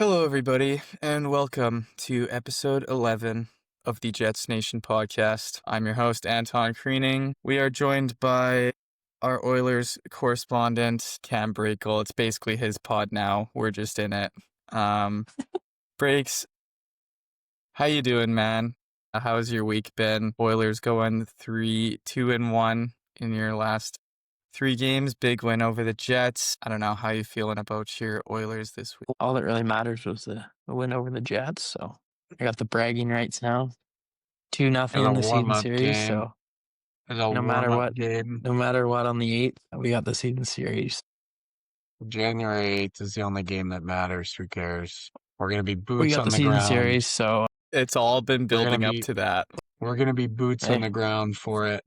Hello, everybody, and welcome to episode 11 of the Jets Nation podcast. I'm your host, Anton Kriening. We are joined by our Oilers correspondent, Cam Brackel. It's basically his pod now. We're just in it. Breaks, how you doing, man? How's your week been? Oilers going 2-1 in your last 3 games. Big win over the Jets. I don't know how you feeling about your Oilers this week. All that really matters was the win over the Jets. So I got the bragging rights now. 2-0 in the season series. So no matter what, game. no matter what on the 8th, we got the season series. January 8th is the only game that matters. Who cares? We're going to be We boots got on the the season ground. series. So It's all been building up be- to that. We're going to be boots Hey. on the ground for it.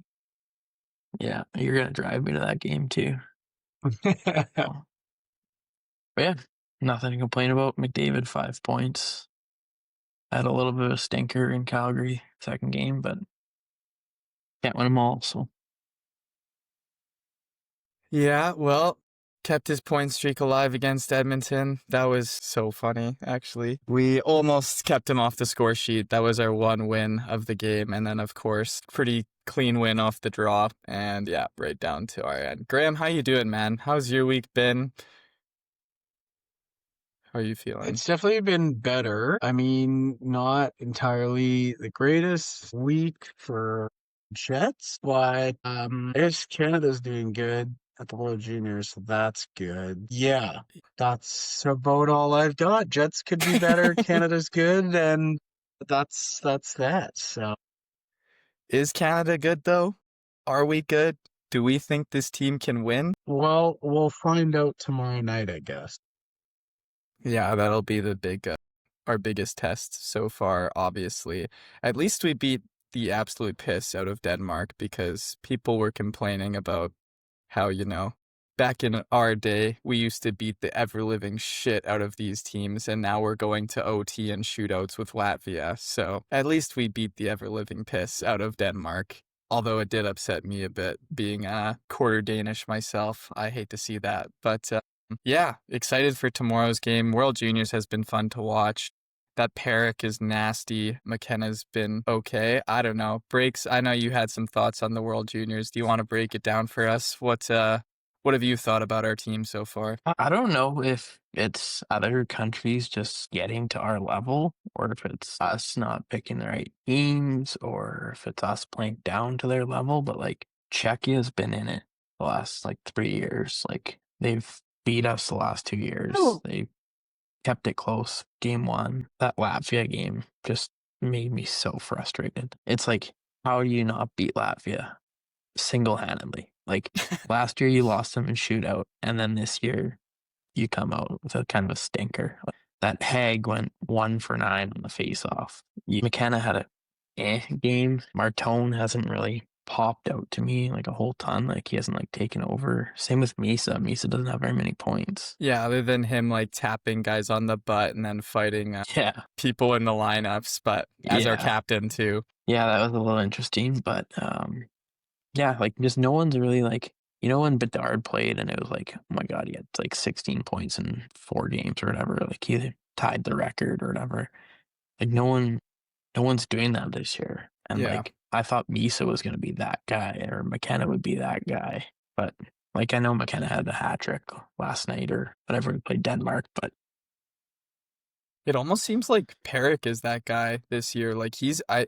yeah, you're gonna drive me to that game too. But yeah, nothing to complain about. McDavid 5 points. Had a little bit of a stinker in Calgary second game, but can't win them all. So Yeah, well, kept his point streak alive against Edmonton. That was so funny, actually. We almost kept him off the score sheet. That was our one win of the game. And then, of course, pretty clean win off the draw. And yeah, right down to our end. Graham, how you doing, man? How's your week been? How are you feeling? It's definitely been better. I mean, not entirely the greatest week for Jets, but I guess Canada's doing good at the World Juniors, so that's good. Yeah, that's about all I've got. Jets could be better. Canada's good, and that's that. So Is Canada good, though? Are we good? Do we think this team can win? well, we'll find out tomorrow night, I guess. Yeah, that'll be the our biggest test so far, obviously. At least we beat the absolute piss out of Denmark because people were complaining about how, back in our day, we used to beat the ever-living shit out of these teams, and now we're going to OT and shootouts with Latvia. So at least we beat the ever-living piss out of Denmark. Although it did upset me a bit, being quarter Danish myself. I hate to see that. But yeah, excited for tomorrow's game. World Juniors has been fun to watch. That Perrick is nasty. McKenna's been okay. I don't know. Breaks, I know you had some thoughts on the World Juniors. Do you want to break it down for us? What have you thought about our team so far? I don't know if it's other countries just getting to our level, or if it's us not picking the right teams, or if it's us playing down to their level. But like Czechia's been in it the last 3 years. Like they've beat us the last 2 years. They kept it close. Game 1, that Latvia game just made me so frustrated. It's like, how do you not beat Latvia single-handedly? Like last year you lost them in shootout, and then this year you come out with a kind of a stinker. That Haig went 1 for 9 on the face-off. McKenna had a game. Martone hasn't really popped out to me a whole ton. He hasn't taken over. Same with Misa. Misa doesn't have very many points. Yeah, other than him tapping guys on the butt and then fighting people in the lineups, but as our captain too. Yeah, that was a little interesting, but yeah, just no one's really when Bedard played and it was oh my God, he had 16 points in 4 games or whatever. He tied the record or whatever. No one's doing that this year. And Yeah. I thought Misa was going to be that guy, or McKenna would be that guy. But I know McKenna had a hat trick last night or whatever. We played Denmark, but it almost seems like Perrick is that guy this year.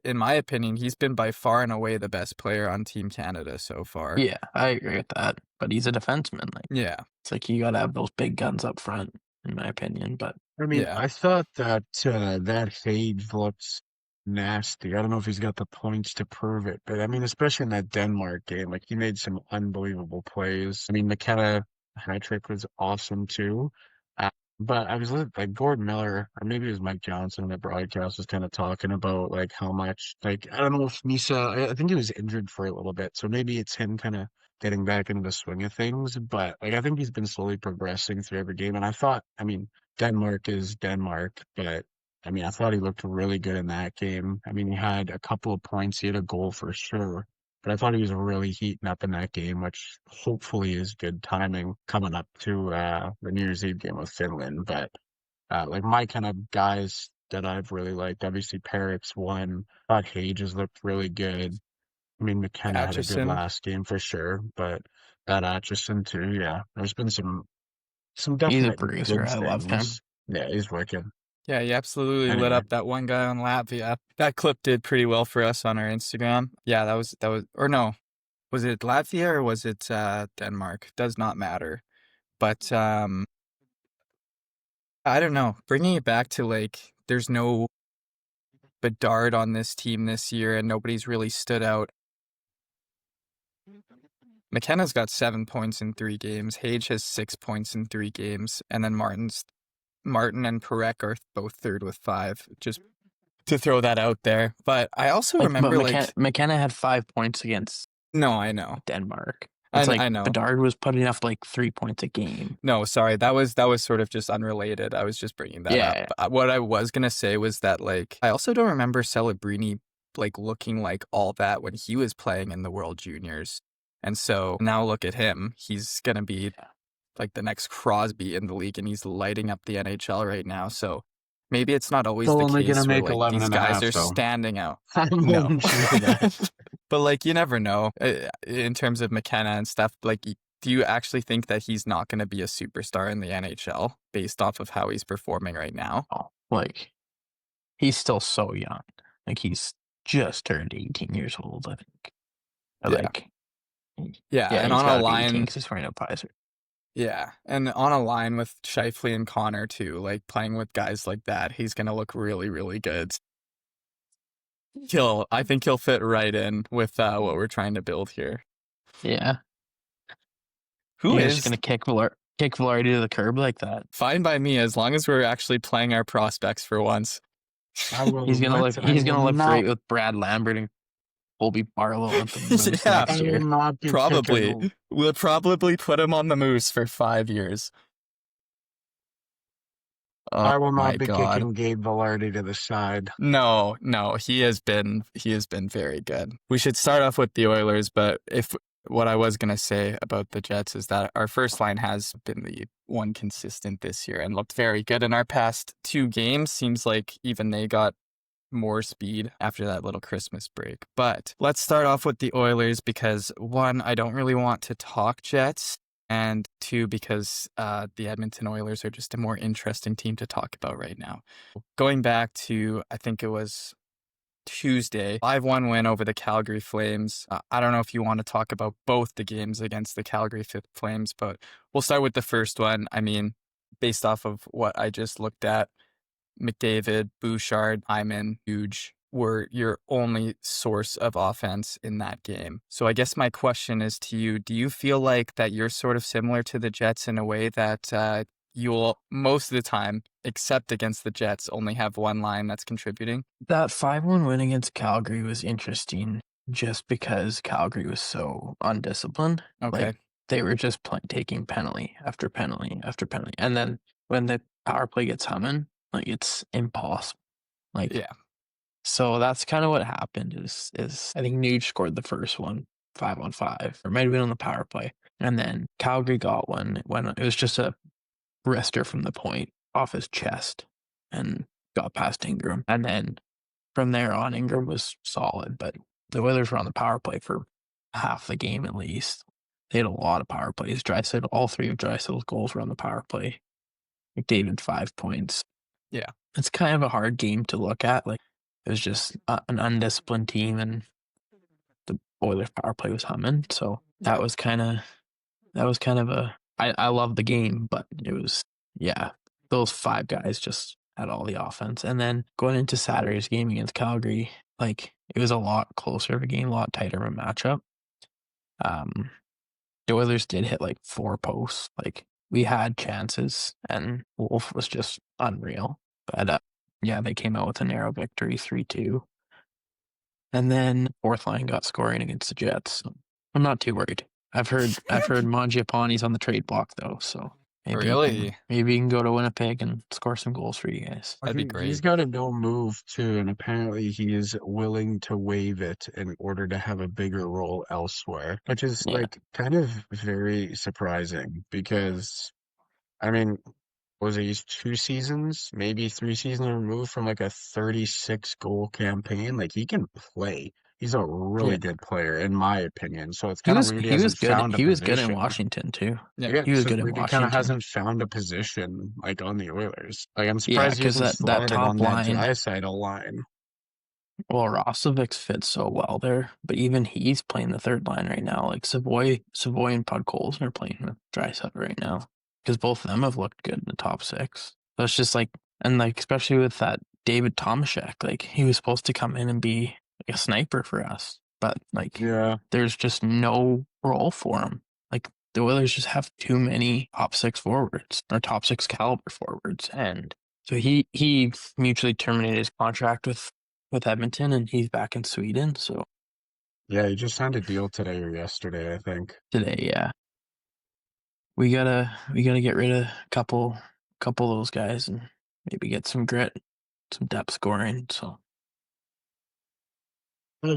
In my opinion, he's been by far and away the best player on Team Canada so far. yeah, I agree with that. But he's a defenseman. Yeah. It's you got to have those big guns up front, in my opinion. But I mean, Yeah. I thought that that Hage looks nasty. I don't know if he's got the points to prove it, but I mean, especially in that Denmark game, he made some unbelievable plays. I mean, McKenna hat trick was awesome too. But I was listening, Gordon Miller, or maybe it was Mike Johnson in the broadcast, was kind of talking about how much, I don't know if Misa, I think he was injured for a little bit, so maybe it's him kind of getting back into the swing of things. But I think he's been slowly progressing through every game. And I thought, Denmark is Denmark, but I thought he looked really good in that game. He had a couple of points, he had a goal for sure. But I thought he was really heating up in that game, which hopefully is good timing coming up to the New Year's Eve game with Finland. But Like my kind of guys that I've really liked, obviously Parrott's one. Thought Hage has looked really good. I mean, McKenna had a good Atchison. last game for sure, but that Atchison too, yeah. There's been some He's a definite bruiser. good I love him. things. Yeah, he's wicked. Yeah, he absolutely lit Anyway, up that one guy on Latvia. That clip did pretty well for us on our Instagram. Yeah, that was, or no, was it Latvia or was it Denmark? Does not matter. But I don't know. Bringing it back to like, there's no Bedard on this team this year, and nobody's really stood out. McKenna's got 7 points in 3 games. Hage has 6 points in 3 games, and then Martin and Perek are both third with 5. Just to throw that out there. But I also Like, but remember like, McKenna had 5 points against no, I know. Denmark. It's like I know. Bedard was putting up like 3 points a game. No, sorry. That was sort of just unrelated. I was just bringing that up. Yeah. What I was going to say was that like I also don't remember Celebrini like looking like all that when he was playing in the World Juniors. And so now look at him. He's going to be like the next Crosby in the league, and he's lighting up the NHL right now. So maybe it's not always still the only case gonna where make like 11 these and a guys half, are though. standing out. I No. wouldn't say that. But like you never know in terms of McKenna and stuff. Like, do you actually think that he's not going to be a superstar in the NHL based off of how he's performing right now? Oh, like he's still so young. Like he's just turned 18 years old, I think. Or Yeah. like, Yeah, and he's on got a to be 18 line, because he's wearing a visor. yeah, and on a line with Scheifele and Connor too, like playing with guys like that, he's going to look really, really good. I think he'll fit right in with what we're trying to build here. Yeah. Who You're is just gonna kick Velarde to the curb like that? fine by me as long as we're actually playing our prospects for once. He's gonna look great with Brad Lambert and Colby Barlow on the Moose Yeah. next I will year. not be Probably. kicking. We'll probably put him on the Moose for 5 years. Oh I will my not be God. kicking Gabe Velarde to the side. No, he has been very good. We should start off with the Oilers, but what I was going to say about the Jets is that our first line has been the one consistent this year and looked very good in our past 2 games. Seems like even they got more speed after that little Christmas break. But let's start off with the Oilers because 1, I don't really want to talk Jets, and 2, because the Edmonton Oilers are just a more interesting team to talk about right now. Going back to, I think it was Tuesday, 5-1 win over the Calgary Flames. I don't know if you want to talk about both the games against the Calgary Flames, but we'll start with the first one. I mean, based off of what I just looked at, McDavid, Bouchard, Hyman, Huge were your only source of offense in that game. So I guess my question is to you, do you feel like that you're sort of similar to the Jets in a way that you'll most of the time, except against the Jets, only have one line that's contributing? That 5-1 win against Calgary was interesting just because Calgary was so undisciplined. Okay. Like they were just taking penalty after penalty after penalty. And then when the power play gets humming, like it's impossible. Like, yeah. So that's kind of what happened is I think Nuge scored the first one 5-on-5, or might have been on the power play. And then Calgary got one when it was just a wrister from the point off his chest and got past Ingram. And then from there on, Ingram was solid, but the Oilers were on the power play for half the game at least. They had a lot of power plays. Draisaitl, all 3 of Draisaitl's goals were on the power play. McDavid 5 points. Yeah. It's kind of a hard game to look at. Like it was just an undisciplined team, and the Oilers power play was humming. So that was kind of I love the game, but it was, those 5 guys just had all the offense. And then going into Saturday's game against Calgary, like it was a lot closer of a game, a lot tighter of a matchup. The Oilers did hit like 4 posts. Like we had chances, and Wolf was just unreal. But they came out with a narrow victory, 3-2. And then fourth line got scoring against the Jets. So I'm not too worried. I've heard Mangiapane's on the trade block though, so maybe he can go to Winnipeg and score some goals for you guys. That'd be great. He's got a no move too, and apparently he is willing to waive it in order to have a bigger role elsewhere, which is like kind of very surprising because, I mean, was it, he's 2 seasons, maybe 3 seasons removed from like a 36 goal campaign. Like he can play. He's a really Yeah. good player, in my opinion. So it's He kind of was weird he he was hasn't good. found a He was good in position. Washington too. Yeah. Yeah, He was so it's good in weird he kind of Washington. hasn't found a position like on the Oilers. Like I'm Yeah, surprised he because hasn't that slotted on top that line. Draisaitl line. Well, Rostovic's fits so well there, but even he's playing the third line right now. Like Savoy and Podkolzin are playing with Draisaitl right now because both of them have looked good in the top six. So it's just like, and like especially with that David Tomashek, like he was supposed to come in and be like a sniper for us, but like Yeah. there's just no role for him. Like the Oilers just have too many top six forwards or top six caliber forwards, and so he mutually terminated his contract with Edmonton, and he's back in Sweden. So Yeah, he just signed a deal today or yesterday, I think. today, yeah, we gotta get rid of a couple of those guys and maybe get some grit, some depth scoring. So I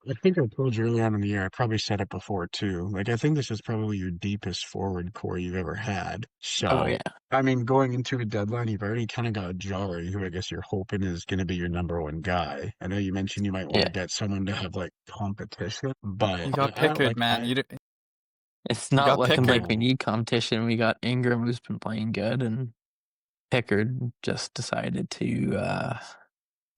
I think I told you early on in the year, I probably said it before too. Like, I think this is probably your deepest forward core you've ever had. oh So, yeah, I mean, going into a deadline, you've already kind of got Jari, who I guess you're hoping is going to be your number one guy. I know you mentioned you might want to yeah. get someone to have like competition, but You got I don't Pickard, like, man. I, It's You not got looking Pickard. like we need competition. We got Ingram who's been playing good, and Pickard just decided to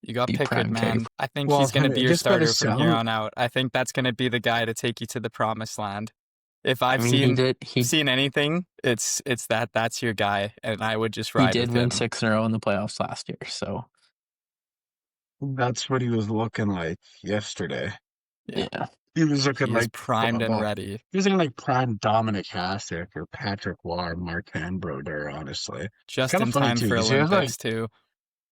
You got be Pickard, prime trade. man. I think well, he's going to be your just by the starter from here sound, on out. I think that's going to be the guy to take you to the promised land. If I I've mean, seen anything, it's that's your guy, and I would just he ride did with win him. 6 in a row in the playoffs last year. So that's what he was looking like yesterday. Yeah, yeah, He was looking he is like, primed and well, ready. he was looking like prime Dominic Hasek or Patrick Waugh, Mark Hanbroder, honestly. It's Just kind of in funny time too, for because he has like Olympics too.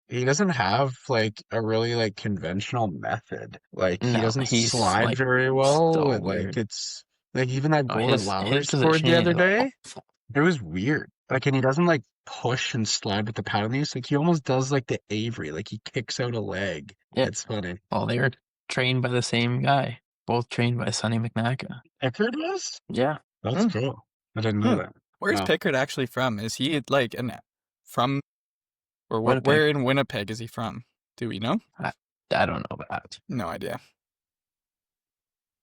he doesn't have like a really like conventional method. Like he no, doesn't he's slide like very well, so and like weird. it's like even that goal that His Lowry scored the positioning other is day, awful. it was weird. Like, and he doesn't like push and slide with the penalties. Like he almost does like the Avery, like he kicks out a leg. Yeah, It's funny. well, they were trained by the same guy, both trained by Sonny McNaca. Eckerd was? Yeah, That's Hmm. cool. I didn't know Hmm. that. Where's No. Pickard actually from? Is he like from or Winnipeg. where in Winnipeg is he from? Do we know? I don't know that. No idea.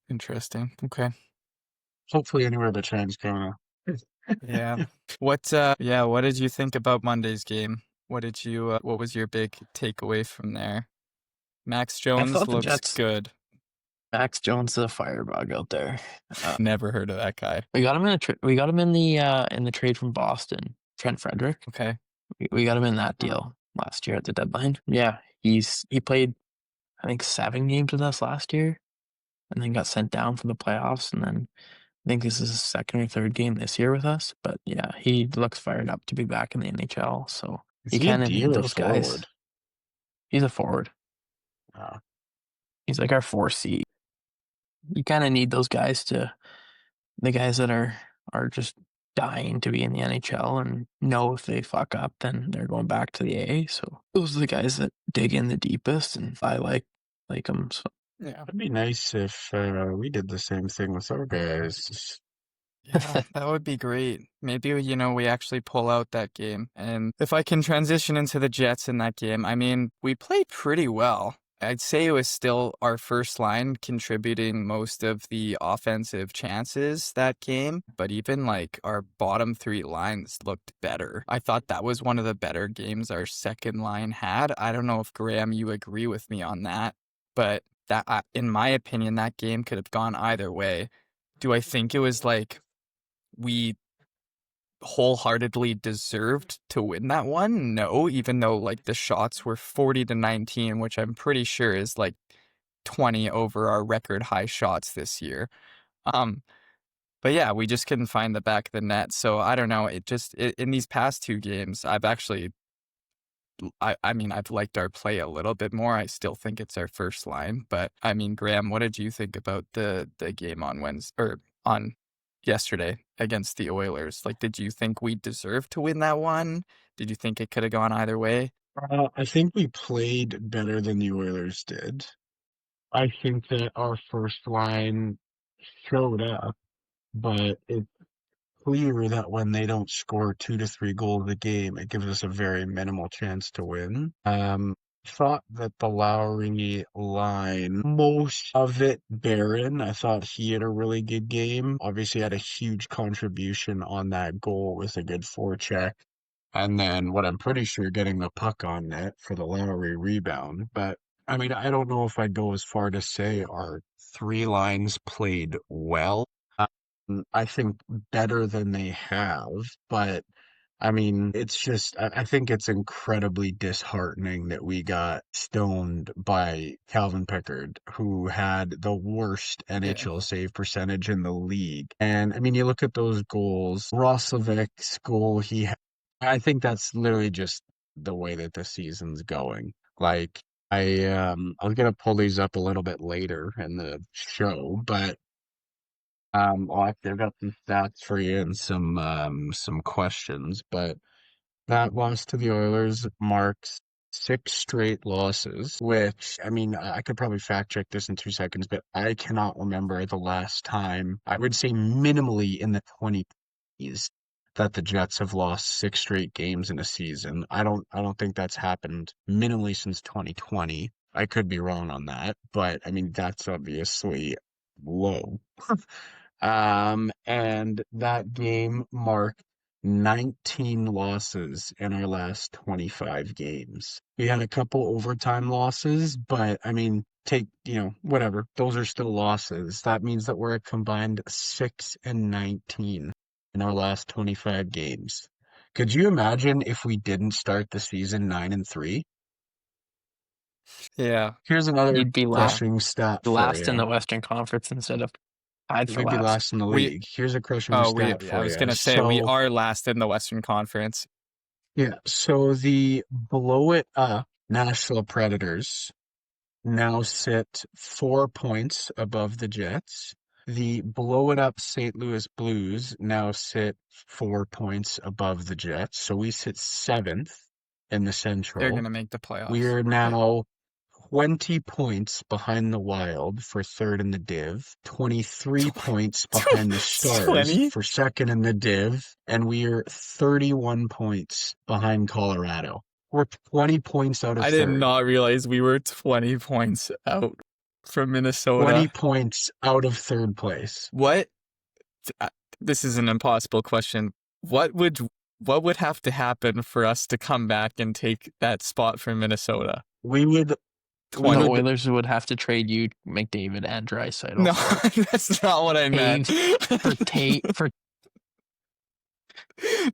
Interesting. Okay. Hopefully anywhere but Transcona. Yeah. What did you think about Monday's game? What was your big takeaway from there? Max I Jones thought the looks Jets. good. Max Jones is a firebug out there. Never heard of that guy. We got him in the trade from Boston. Trent Frederick. Okay. We got him in that deal last year at the deadline. Yeah, he played I think 7 games with us last year, and then got sent down for the playoffs, and then I think this is his second or third game this year with us. But yeah, he looks fired up to be back in the NHL. So Is you he a kind of D need or a those guys. forward? He's a forward. Uh, He's like our 4C. You kind of need those guys the guys that are just dying to be in the NHL and know if they fuck up, then they're going back to the AA. So those are the guys that dig in the deepest, and I like them. So Yeah. it'd be nice if we did the same thing with our guys. Yeah, that would be great. Maybe, we actually pull out that game. And if I can transition into the Jets in that game, I mean, we played pretty well. I'd say it was still our first line contributing most of the offensive chances that game, but even like our bottom three lines looked better. I thought that was one of the better games our second line had. I don't know if Graeme, you agree with me on that, but in my opinion, that game could have gone either way. Do I think it was like we wholeheartedly deserved to win that one? No, even though like the shots were 40-19, which I'm pretty sure is like 20 over our record high shots this year. Um, but yeah, we just couldn't find the back of the net. So I don't know. In these past two games, I mean, I've liked our play a little bit more. I still think it's our first line, but I mean, Graeme, what did you think about the game on Wednesday or on yesterday against the Oilers? Like, did you think we deserved to win that one? Did you think it could have gone either way? I think we played better than the Oilers did. I think that our first line showed up, but clear that when they don't score 2 to 3 goals a game, it gives us a very minimal chance to win. Thought that the Lowry line, most of it barren. I thought he had a really good game. Obviously had a huge contribution on that goal with a good forecheck. And then what I'm pretty sure getting the puck on net for the Lowry rebound. But I mean, I don't know if I'd go as far to say our three lines played well. I think better than they have, but I mean, it's just, I think it's incredibly disheartening that we got stoned by Calvin Pickard, who had the worst Yeah. NHL save percentage in the league. And I mean, you look at those goals, Roslovic's goal, I think that's literally just the way that the season's going. Like, I was gonna pull these up a little bit later in the show, but I've got some stats for you and some questions, but that loss to the Oilers marks 6 straight losses, which, I mean, I could probably fact check this in 2 seconds, but I cannot remember the last time, I would say minimally in the 20s, that the Jets have lost 6 straight games in a season. I don't think that's happened minimally since 2020. I could be wrong on that, but I mean, that's obviously low. And that game marked 19 losses in our last 25 games. We had a couple overtime losses, but I mean, whatever. Those are still losses. That means that we're a combined 6-19 in our last 25 games. Could you imagine if we didn't start the season 9-3? Yeah. Here's another You'd be crushing stat for last in you. the Western Conference instead of tied for We'd be last. last in the We league. Here's a crushing oh stat I for was you. gonna say we So, are last in the Western Conference. yeah, so the blow it up Nashville Predators now sit 4 points above the Jets. The blow it up St. Louis Blues now sit 4 points above the Jets. So we sit seventh in the They're Central. gonna make the We playoffs. are But now 20 points behind the Wild for third in the Div, 23 points behind the Stars 20? for second in the Div, and we're 31 points behind Colorado. We're 20 points out of I did third, not realize we were 20 points out from 20 Minnesota. points out of third place. What? uh, This is an impossible question. What would what would have to happen for us to come back and take that spot from Minnesota? We would, we The 20? would, Oilers would have to trade you McDavid and No, Draisaitl that's not what I meant. for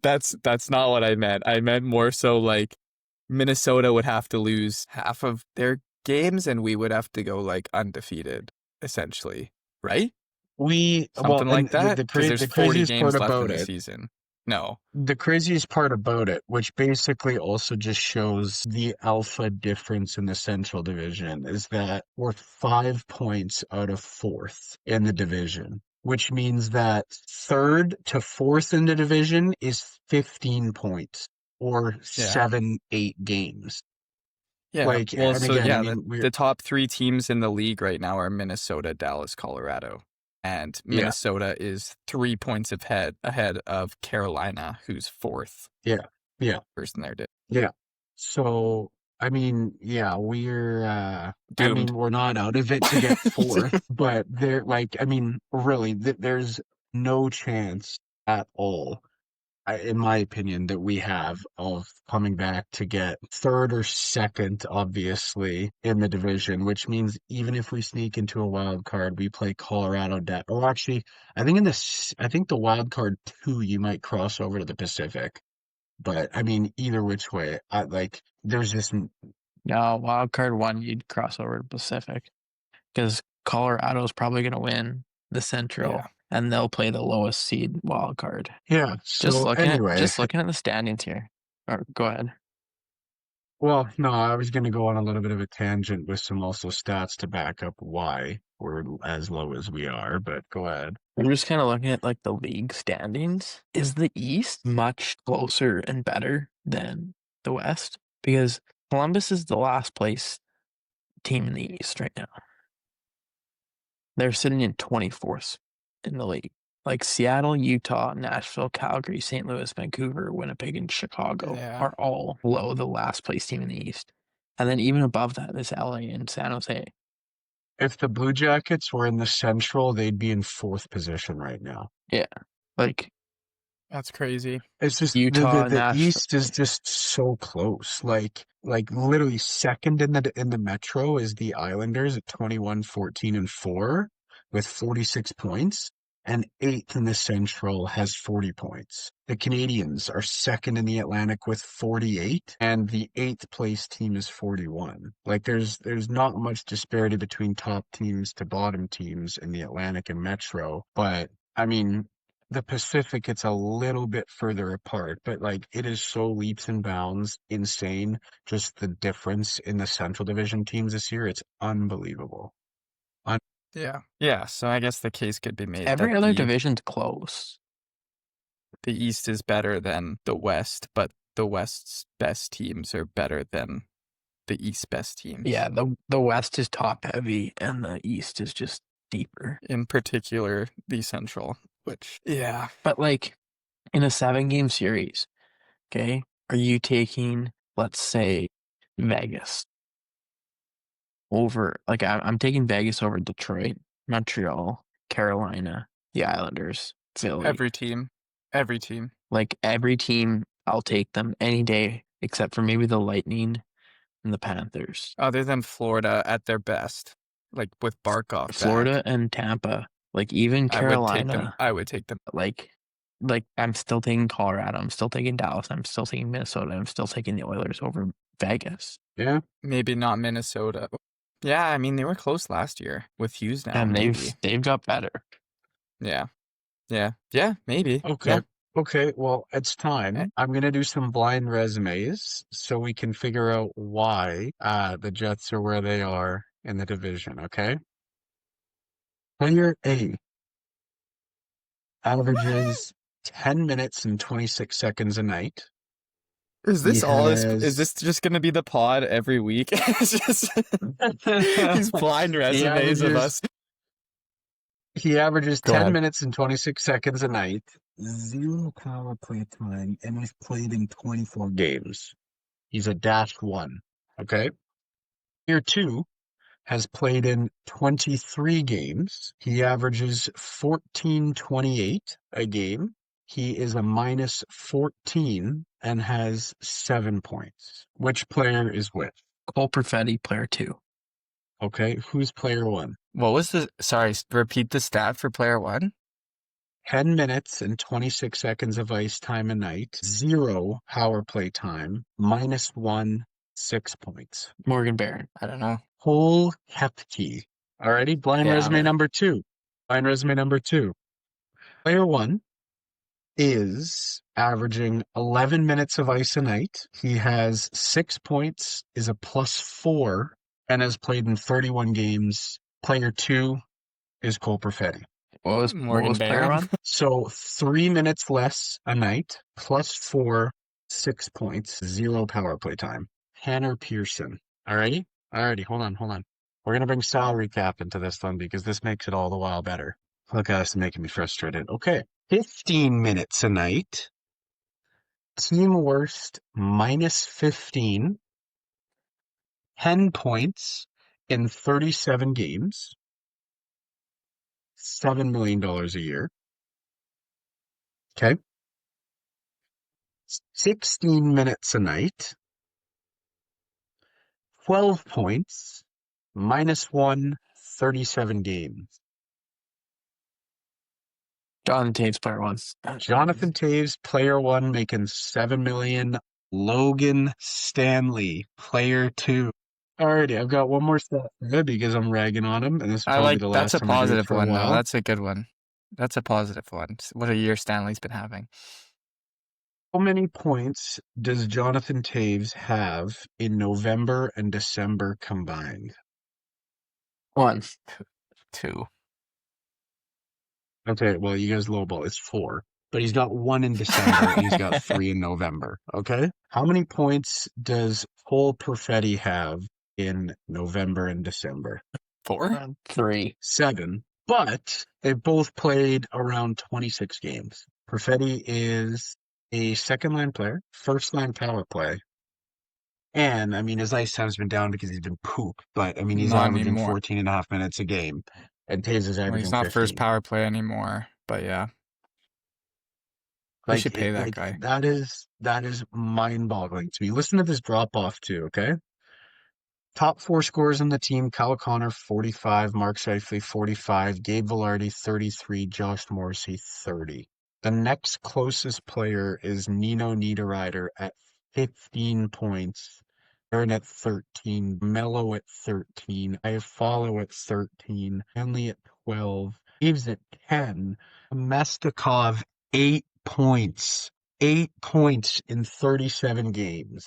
That's not what I meant. I meant more so like Minnesota would have to lose half of their games and we would have to go like undefeated, essentially. Right? well, Something and like that? Because there's the 40 craziest part games left in about the it season. No. The craziest part about it, which basically also just shows the alpha difference in the Central Division, is that we're 5 points out of fourth in the division, which means that third to fourth in the division is 15 points or Yeah. 7, 8 games. Yeah. Like, Well, and so again, I yeah, mean, the top three teams in the league right now are Minnesota, Dallas, Colorado. And yeah, Minnesota is 3 points ahead of Carolina, who's fourth, yeah, yeah, first in their division. yeah. So, I mean, yeah, Doomed. we're not out of it to get fourth, but I mean, really, there's no chance at all, in my opinion, that we have of coming back to get third or second, obviously, in the division, which means even if we sneak into a wild card, we play Colorado debt. Or actually, I think the wild card two, you might cross over to the Pacific. But I mean, either which way, there's just wild card one, you'd cross over to Pacific because Colorado's probably going to win the Central Yeah. and they'll play the lowest seed wild card. yeah. Just So looking at anyway, just looking at the standings here. Or go ahead. well, no, I was going to go on a little bit of a tangent with some also stats to back up why we're as low as we are, but go ahead. I'm just kind of looking at like the league standings. Is the East much closer and better than the West? Because Columbus is the last place team in the East right now. They're sitting in 24th in the league. Like Seattle, Utah, Nashville, Calgary, St. Louis, Vancouver, Winnipeg, and Chicago Yeah. are all below the last place team in the East. And then even above that is LA and San Jose. If the Blue Jackets were in the Central, they'd be in 4th position right now. Yeah. Like That's crazy. It's just Utah, the Nashville. East is just so close. Like literally second in the Metro is the Islanders at 21, 14, and 4 with 46 points, and 8th in the Central has 40 points. The Canadians are second in the Atlantic with 48, and the 8th place team is 41. Like there's not much disparity between top teams to bottom teams in the Atlantic and Metro, but I mean, the Pacific, it's a little bit further apart, but like it is so leaps and bounds insane. Just the difference in the Central Division teams this year, it's unbelievable. Yeah. Yeah. So I guess the case could be made Every that other division's close. the East is better than the West, but the West's best teams are better than the East's best teams. Yeah, the West is top heavy and the East is just deeper. In particular, the Central, which, yeah. But like in a 7-game series, okay, are you taking, let's say, Vegas over, like I'm taking Vegas over Detroit, Montreal, Carolina, the Islanders, Philly. Every team. Like every team, I'll take them any day except for maybe the Lightning and the Panthers. Other than Florida at their best, like with Barkov Florida back, and Tampa, like even Carolina. I would take them. Like I'm still taking Colorado. I'm still taking Dallas. I'm still taking Minnesota. I'm still taking the Oilers over Vegas. Yeah. Maybe not Minnesota. Yeah, I mean, they were close last year with Hughes now. And maybe. they've got better. Yeah. Maybe. Okay. Yeah. Okay, well, it's time. I'm gonna do some blind resumes so we can figure out why the Jets are where they are in the division, okay? Player A averages 10 minutes and 26 seconds a night. Is this He all? Is has- this just going to be the pod every week? It's just these blind resumes of us. He averages Go 10 ahead. minutes and 26 seconds a night, 0 power play time, and he's played in 24 games. He's a -1, okay? Player 2 has played in 23 games. He averages 14.28 a game. He is a -14 and has 7 points. Which player is which? Cole Perfetti, player 2. Okay, who's player 1? What was the? Sorry, repeat the stat for player 1. 10 minutes and 26 seconds of ice time a night, 0 power play time, -1, 6 points. Morgan Barron. I don't know. Cole Hepke. Alrighty, blind Yeah. resume number 2. Blind resume number 2. Player 1 is averaging 11 minutes of ice a night. He has 6 points, is a +4, and has played in 31 games. Player 2 is Cole Perfetti. What was Morgan player Barron? 1? So 3 minutes less a night, +4, 6 points, 0 power play time. Tanner Pearson. Alrighty? Alrighty, hold on. We're gonna bring salary cap into this one because this makes it all the while better. Look at us making me frustrated. Okay. 15 minutes a night. Team worst -15. 10 points in 37 games. $7 million a year. Okay. 16 minutes a night. 12 points. -1, 37 games. Jonathan Taves, player 1. Jonathan Taves, player 1, making $7 million. Logan Stanley, player 2. Alrighty, I've got one more stat for you because I'm ragging on him, and this is probably the last That's a time I do it positive for a one, though. while. That's a good one. That's a positive one. What a year Stanley's been having. How many points does Jonathan Taves have in November and December combined? 1. 2. Okay, well, you guys lowball. It's 4. But he's got 1 in December, and he's got 3 in November, okay? How many points does Cole Perfetti have in November and December? 4? 3. 7. but they both played around 26 games. Perfetti is a second line player, first line power play. And I mean, his ice time's been down because he's been pooped, but I mean, he's Not averaging anymore. 14.5 minutes a game, and Taves is Well, he's averaging not first 15. power play anymore, but yeah, we should pay that guy. That is mind-boggling to me. Listen to this drop off too, okay? Top four scorers in the team: Kyle Connor 45, Mark Scheifele 45, Gabe Vilardi 33, Josh Morrissey 30. The next closest player is Nino Niederreiter at 15 points. Aaron at 13, Mello at 13, I follow at 13, Henley at 12, Eves at 10, Mestikov 8 points. 8 points in 37 games.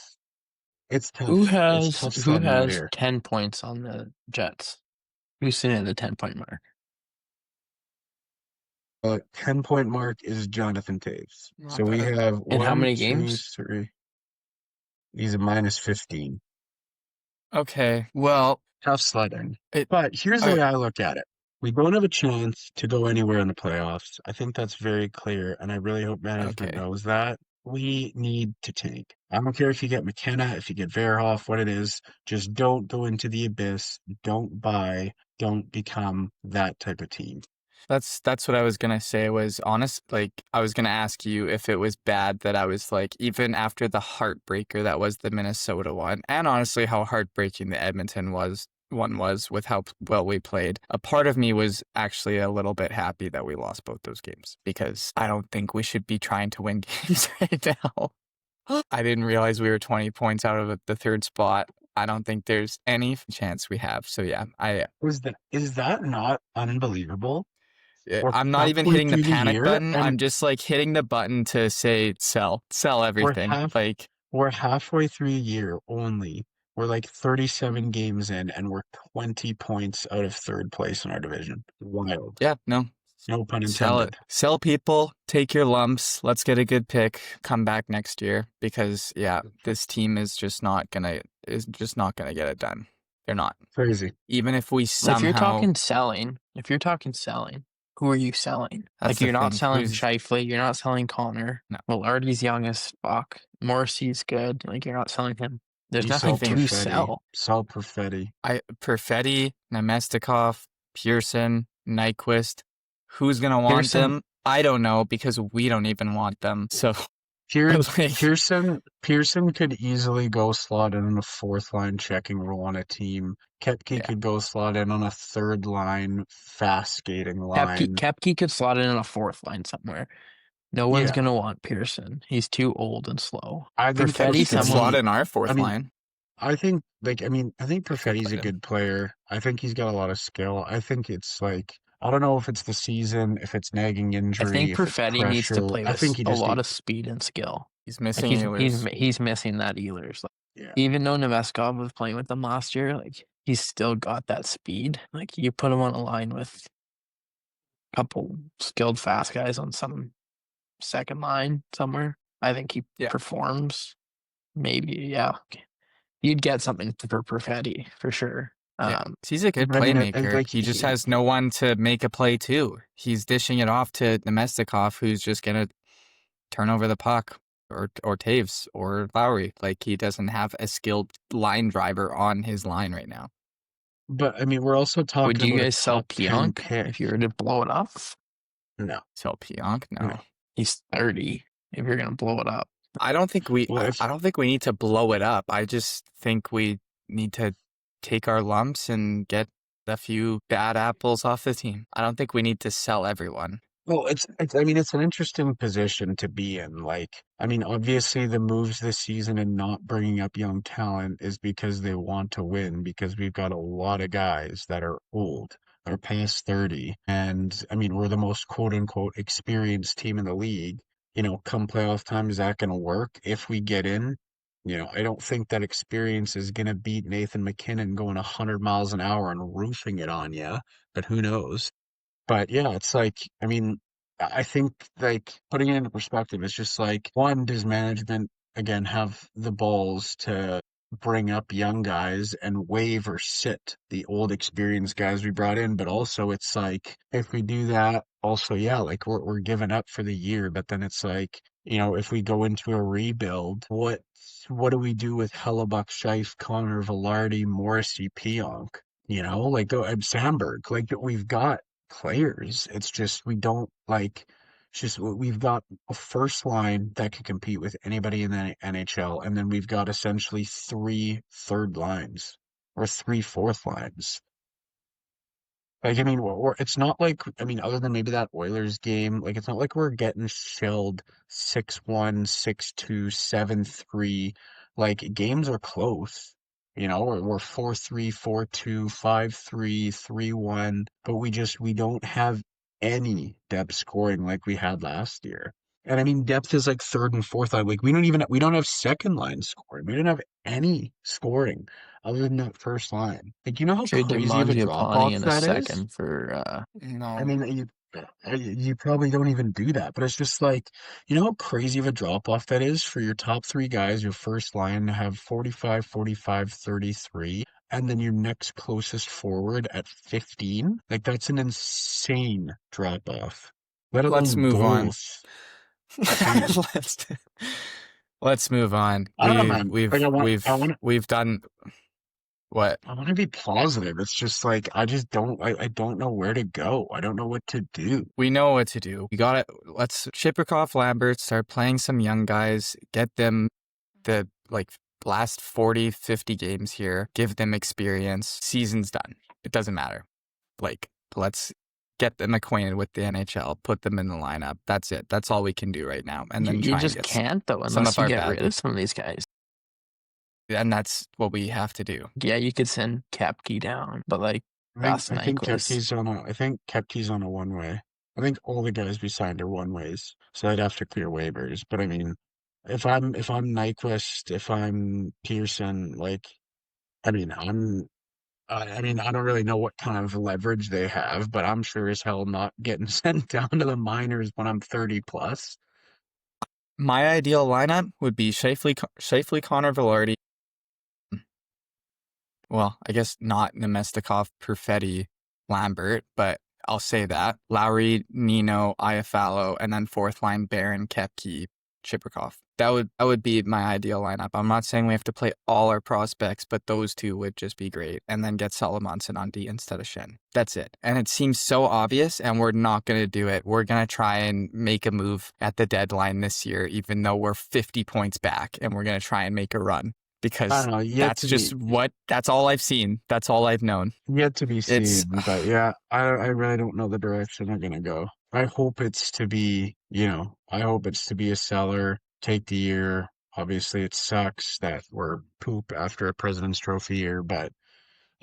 It's Who tough. It's has tough who sledding out has here. 10 points on the Jets? Who's sitting at the 10-point mark? 10-point mark is Jonathan Taves. Not So we bad. have In how one, many two, games? three. He's a minus 15. Okay, well, Tough sledding. it. But here's the I way I look at it. We don't have a chance to go anywhere in the playoffs. I think that's very clear, and I really hope management okay. knows that. We need to tank. I don't care if you get McKenna, if you get Verhoff, what it is. Just don't go into the abyss. Don't buy. Don't become that type of team. That's what I was gonna say was honest. Like I was gonna ask you if it was bad that I was like even after the heartbreaker that was the Minnesota one, and honestly how heartbreaking the Edmonton one was with how well we played. A part of me was actually a little bit happy that we lost both those games because I don't think we should be trying to win games right now. I didn't realize we were 20 points out of the third spot. I don't think there's any chance we have. So yeah, Is that not unbelievable? We're I'm not even halfway hitting the through the panic year button. and I'm just like hitting the button to say sell we're everything. half Like, we're halfway through the year only. We're like 37 games in and we're 20 points out of third place in our division. Wild. yeah, no, No pun sell it. intended. Sell people, take your lumps. Let's get a good pick. Come back next year because yeah, this team is just not gonna get it done. They're not. Crazy. Even if we If you're somehow, talking selling, who are you selling? that's Like the you're not thing. selling Who's Scheifele, you're not selling Connor. no? Artie's young as fuck. Morrissey's good. Like you're not selling him. There's You nothing sell to Perfetti. sell. Sell Perfetti. Perfetti, Nemestikov, Pearson, Nyquist. Who's gonna want Pearson them? I don't know because we don't even want them. So Pier- like, Pearson could easily go slot in on a fourth line checking role on a team. Kepke yeah, could go slot in on a third line fast skating line. Kepke could slot in on a fourth line somewhere. No one's Yeah, gonna want Pearson. He's too old and slow. I think he Perfetti, could someone slot Perfetti. in our I fourth mean, line I think if we Perfetti's a played him. good player. I think he's got a lot of skill. I think it's like I don't know if it's the season, if it's nagging I injury, think if it's Perfetti needs to pressure. play I think with he a just lot need, of speed and skill. He's Like missing he's he's Ehlers. he's missing that Ehlers. Like, yeah. even though Nemeskov was playing with them last year, like he's still got that speed. Like you put him on a line with a couple skilled fast guys on some second line somewhere. I think he Yeah, performs. Maybe, yeah. You'd get something for Perfetti for sure. yeah. He's a good But I mean, playmaker. like He just has no one to make a play to. He's dishing it off to Nemestikov, who's just gonna turn over the puck, or Taves or Lowry. Like he doesn't have a skilled line driver on his line right now. but I mean, we're also Would talking you about a guys sell top 10 Pionk pick. if you were to blow it up? No, So Pionk, no. no. He's 30 if you're gonna blow it up. I don't think we. Well, if I don't think we need to blow it up. I just think we need to take our lumps and get a few bad apples off the team. I don't think we need to sell everyone. Well, I mean, it's an interesting position to be in. Like, I mean, obviously the moves this season and not bringing up young talent is because they want to win, because we've got a lot of guys that are old, are past 30. And I mean, we're the most quote unquote experienced team in the league. Come playoff time, is that going to work? If we get in, I don't think that experience is going to beat Nathan McKinnon going 100 miles an hour and roofing it on you, but who knows? But yeah, it's like, I mean, I think like putting it into perspective, it's just like, one, does management again have the balls to bring up young guys and waive or sit the old experienced guys we brought in. But also it's like if we do that, also yeah, like we're giving up for the year. But then it's like, if we go into a rebuild, what do we do with Hellebuck, Scheif, Connor, Velarde, Morrissey, Pionk? Like and Sandberg. Like we've got players. It's just we don't like. It's just we've got a first line that can compete with anybody in the NHL, and then we've got essentially three third lines or three fourth lines. Like, I mean, it's not like, I mean, other than maybe that Oilers game, like, it's not like we're getting shelled 6-1, 6-2, 7-3. Like, games are close, we're 4-3, 4-2, 5-3, 3-1, but we don't have any depth scoring like we had last year. And I mean, depth is like third and fourth line. Like, we don't have second line scoring. We don't have any scoring other than that first line. Like, you know how Trade their crazy of a drop Mangiapane off in a that is? second for I No. mean, you probably don't even do that, but it's just like, you know how crazy of a drop off that is for your top three guys, your first line to have 45, 45, 33, and then your next closest forward at 15? Like, that's an insane drop off, let Let's alone move on. both too. let's let's move on. I don't know, man. Like, We've done what? I want to be positive. It's just like I don't know where to go. I don't know what to do. We know what to do. We got it. Let's Chipperkoff, Lambert, start playing some young guys, get them the last 40, 50 games here, give them experience. Season's done. It doesn't matter. Let's get them acquainted with the NHL, put them in the lineup. That's it. That's all we can do right now. And then you try and just get can't though some unless of you our get bad. rid of some of these guys. And that's what we have to do. Yeah, you could send Kapke down, but like Ross I think Nyquist. Kepke's on a one way. I think all the guys we signed are one ways, so I'd have to clear waivers. But I mean, if I'm Nyquist, if I'm Pearson, like I mean, I mean, I don't really know what kind of leverage they have, but I'm sure as hell not getting sent down to the minors when I'm 30 plus. My ideal lineup would be Shifley, Connor, Velarde. Well, I guess not Nemestikov, Perfetti, Lambert, but I'll say that. Lowry, Nino, Iafallo, and then fourth line Barron, Kepke, Chipperkoff. That would be my ideal lineup. I'm not saying we have to play all our prospects, but those two would just be great. And then get Solomonson on D instead of Shen. That's it. And it seems so obvious, and we're not going to do it. We're going to try and make a move at the deadline this year, even though we're 50 points back, and we're going to try and make a run. I Because don't know, that's all I've seen. That's all I've known. yet to be It's, seen. But yeah, I really don't know the direction they're gonna go. I hope it's to be, I hope it's to be a seller, take the year. Obviously, it sucks that we're poop after a President's Trophy year, but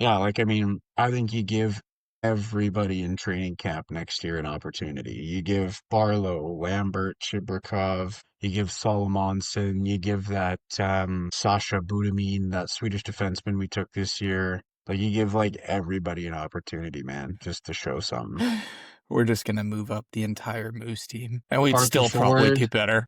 yeah, like I mean, I think you give everybody in training camp next year an opportunity. You give Barlow, Lambert, Chibrikov, you give Solomonson, you give that Sasha Budamin, that Swedish defenseman we took this year. Like you give like everybody an opportunity, man, just to show something. we're just going to move up the entire Moose team. And we'd Parker still probably Ford, be better.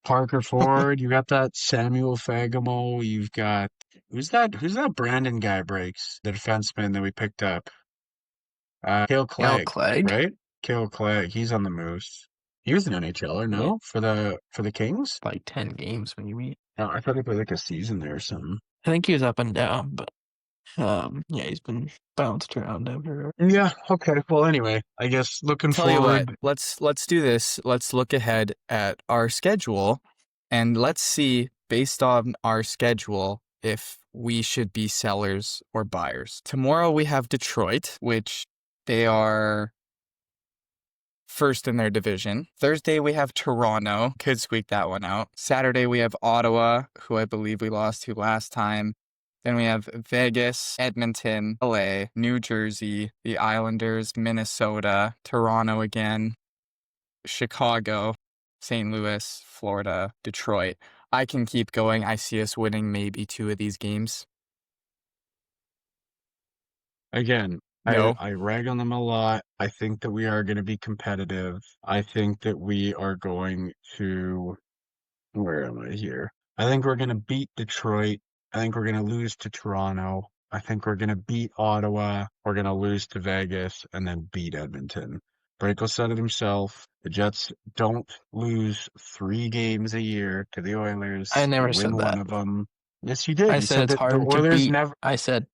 Parker Ford, you got that Samuel Fagemo, you've got who's that Brandon guy breaks, the defenseman that we picked up. Cale Cal Clegg, Clegg, right? Cale Clegg, he's on the Moose. He was an NHLer, yeah, no? For the Kings? like 10 games when you meet. Oh, I thought he played like a season there or something. I think he was up and down, but yeah, he's been bounced around everywhere. Yeah, okay. Well, anyway, I guess looking Tell you what, forward. let's do this. Let's look ahead at our schedule and let's see, based on our schedule, if we should be sellers or buyers. Tomorrow we have Detroit, which they are first in their division. Thursday we have Toronto. Could squeak that one out. Saturday we have Ottawa, who I believe we lost to last time. Then we have Vegas, Edmonton, LA, New Jersey, the Islanders, Minnesota, Toronto again, Chicago, St. Louis, Florida, Detroit. I can keep going. I see us winning maybe 2 of these games. Again, No. I rag on them a lot. I think that we are going to be competitive. I think that we are going to, where am I here? I think we're going to beat Detroit, I think we're going to lose to Toronto. I think we're going to beat Ottawa. We're going to lose to Vegas and then beat Edmonton. Brackel said it himself. The Jets don't lose 3 games a year to the Oilers. I never They said win one that. of them. Yes, you did. I You said said it's that the hard to Oilers beat. never. I said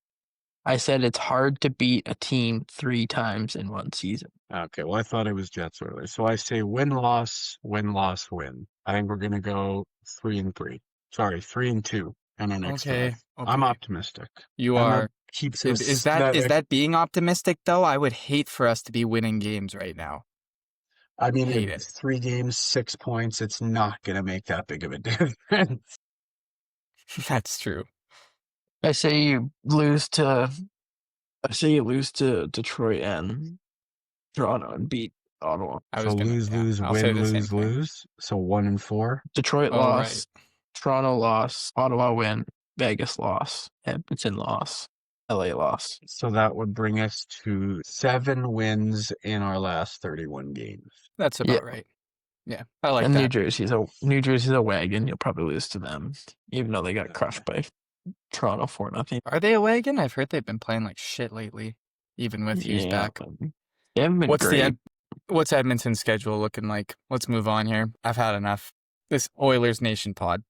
it's hard to beat a team 3 times in one season. Okay, well, I thought it was Jets Oilers. So I say win, loss, win, loss, win. I think we're going to go 3-3. Sorry, 3-2 in our next 5. I'm Okay. optimistic. You And that are. keeps Is us. that being optimistic though? I would hate for us to be winning games right now. I mean, Hate it's it. 3 games, 6 points. It's not going to make that big of a difference. That's true. I say you lose to Detroit and Toronto and beat Ottawa. So lose, lose, I'll say win, the same lose, thing. lose. So 1-4. Detroit Oh, loss, right. Toronto loss, Ottawa win, Vegas loss, Edmonton loss, LA loss. So that would bring us to 7 wins in our last 31 games. That's about right. Yeah, I like And that. New Jersey's a wagon. You'll probably lose to them, even though they got crushed by Toronto 4-0. Are they a wagon? I've heard they've been playing like shit lately, even with Hughes back. They haven't been great. What's Edmonton's schedule looking like? Let's move on here. I've had enough. This Oilers Nation pod.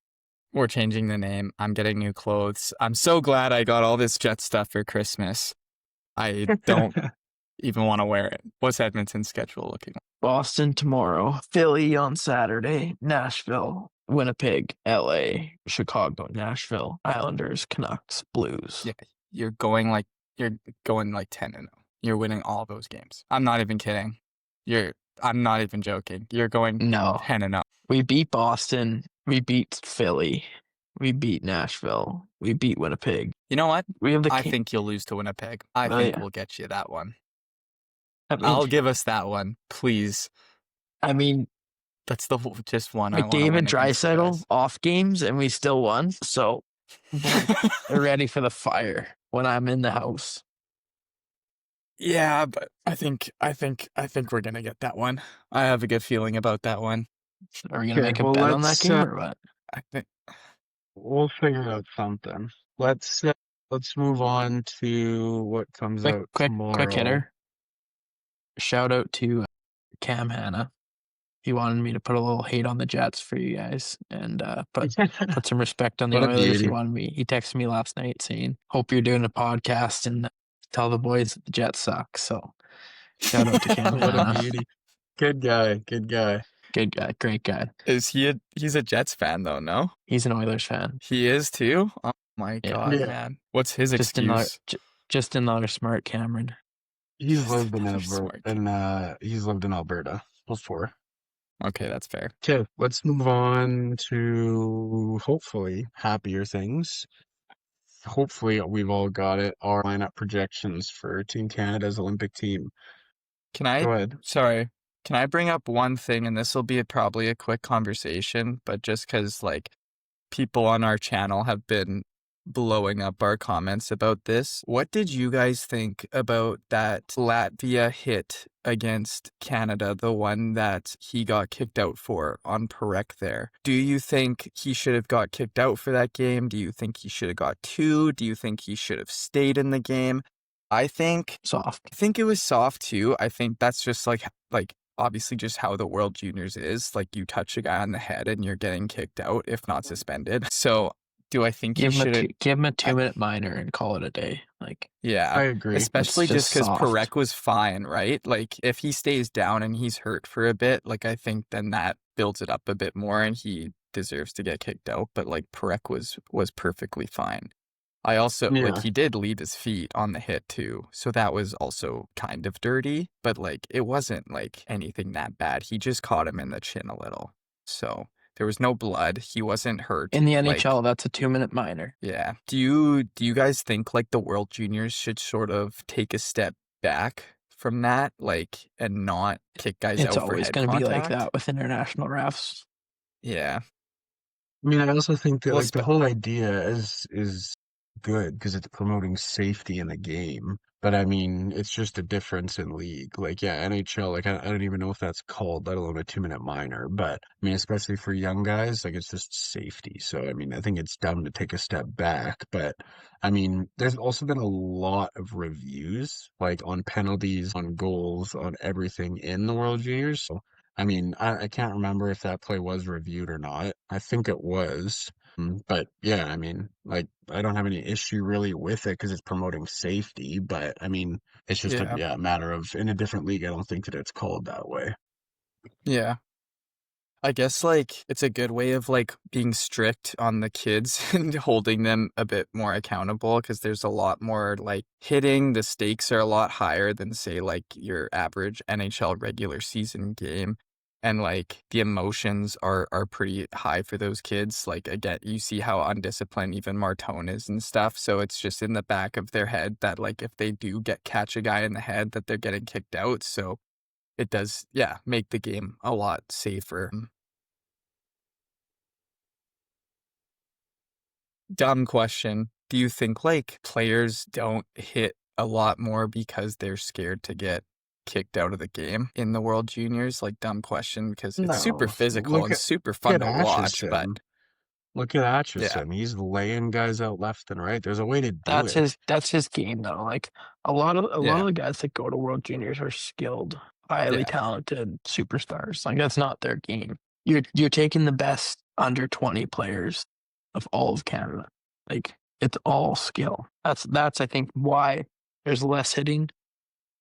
We're changing the name. I'm getting new clothes. I'm so glad I got all this Jet stuff for Christmas. I don't even want to wear it. What's Edmonton's schedule looking like? Boston tomorrow, Philly on Saturday, Nashville, Winnipeg, LA, Chicago, Nashville, Islanders, Canucks, Blues. Yeah, you're going like 10-0. You're winning all those games. I'm not even kidding. I'm not even joking. You're going 10-0. We beat Boston. We beat Philly. We beat Nashville. We beat Winnipeg. You know what? We have I think you'll lose to Winnipeg. I think we'll get you that one. I'll give us that one, please. I mean, that's the just one. McDavid, Draisaitl off games, and we still won. So we're ready for the fire when I'm in the house. Yeah, but I think we're gonna get that one. I have a good feeling about that one. Are we gonna make a bet on that game or what? I think we'll figure out something. Let's move on to what comes out tomorrow. Quick hitter. Shout out to Cam Hanna. He wanted me to put a little hate on the Jets for you guys and put some respect on the Oilers. He texted me last night saying, "Hope you're doing a podcast and tell the boys that the Jets suck." So shout out to Cam What Hanna. a beauty. Good guy. Great guy. He's a Jets fan though, no? He's an Oilers fan. He is too? Oh my God, man. What's his excuse? Just another smart Cameron. He's lived in Alberta before. Okay, that's fair. Okay, let's move on to hopefully happier things. Hopefully we've all got it. Our lineup projections for Team Canada's Olympic team. Go ahead. Sorry. Can I bring up one thing? And this will be probably a quick conversation, but just because people on our channel have been blowing up our comments about this. What did you guys think about that Latvia hit against Canada, the one that he got kicked out for on Perek there? Do you think he should have got kicked out for that game? Do you think he should have got 2? Do you think he should have stayed in the game? I think soft. I think it was soft too. I think that's just like obviously just how the World Juniors is. You touch a guy on the head and you're getting kicked out, if not suspended. So do I think give him a 2-minute minor and call it a day? Yeah, I agree. Especially just because Perek was fine, right? If he stays down and he's hurt for a bit, I think then that builds it up a bit more and he deserves to get kicked out. But Perek was perfectly fine. I also he did leave his feet on the hit too, so that was also kind of dirty. But it wasn't anything that bad. He just caught him in the chin a little, so. There was no blood. He wasn't hurt. In the NHL, that's a 2-minute minor. Yeah. Do you guys think the World Juniors should sort of take a step back from that, and not kick guys out for head contact? It's always going to be like that with international refs. Yeah. I mean, I also think that the whole idea is good because it's promoting safety in the game. But I mean, it's just a difference in league. Like, yeah, NHL, like, I don't even know if that's called, let alone a 2-minute minor. But I mean, especially for young guys, like, it's just safety. So, I mean, I think it's dumb to take a step back. But I mean, there's also been a lot of reviews, like, on penalties, on goals, on everything in the World Juniors. So, I mean, I can't remember if that play was reviewed or not. I think it was. But yeah, I mean, like, I don't have any issue really with it because it's promoting safety. But I mean, it's just a Yeah. yeah matter of in a different league. I don't think that it's called that way. Yeah. I guess like it's a good way of like being strict on the kids and holding them a bit more accountable because there's a lot more like hitting. The stakes are a lot higher than say like your average NHL regular season game. And like the emotions are pretty high for those kids. Like again, you see how undisciplined even Martone is and stuff. So it's just in the back of their head that like if they do catch a guy in the head that they're getting kicked out. So it does, yeah, make the game a lot safer. Dumb question. Do you think like players don't hit a lot more because they're scared to get kicked out of the game in the World Juniors? Like dumb question because it's super No, physical and super look fun at to watch, but Atchison. Look at yeah, Atchison. He's laying guys out left and right. There's a way to do it. That's his game though. Like a lot of yeah, the guys that go to World Juniors are skilled, highly yeah, talented superstars. Like that's not their game. You're taking the best under 20 players of all of Canada. Like it's all skill. That's I think why there's less hitting.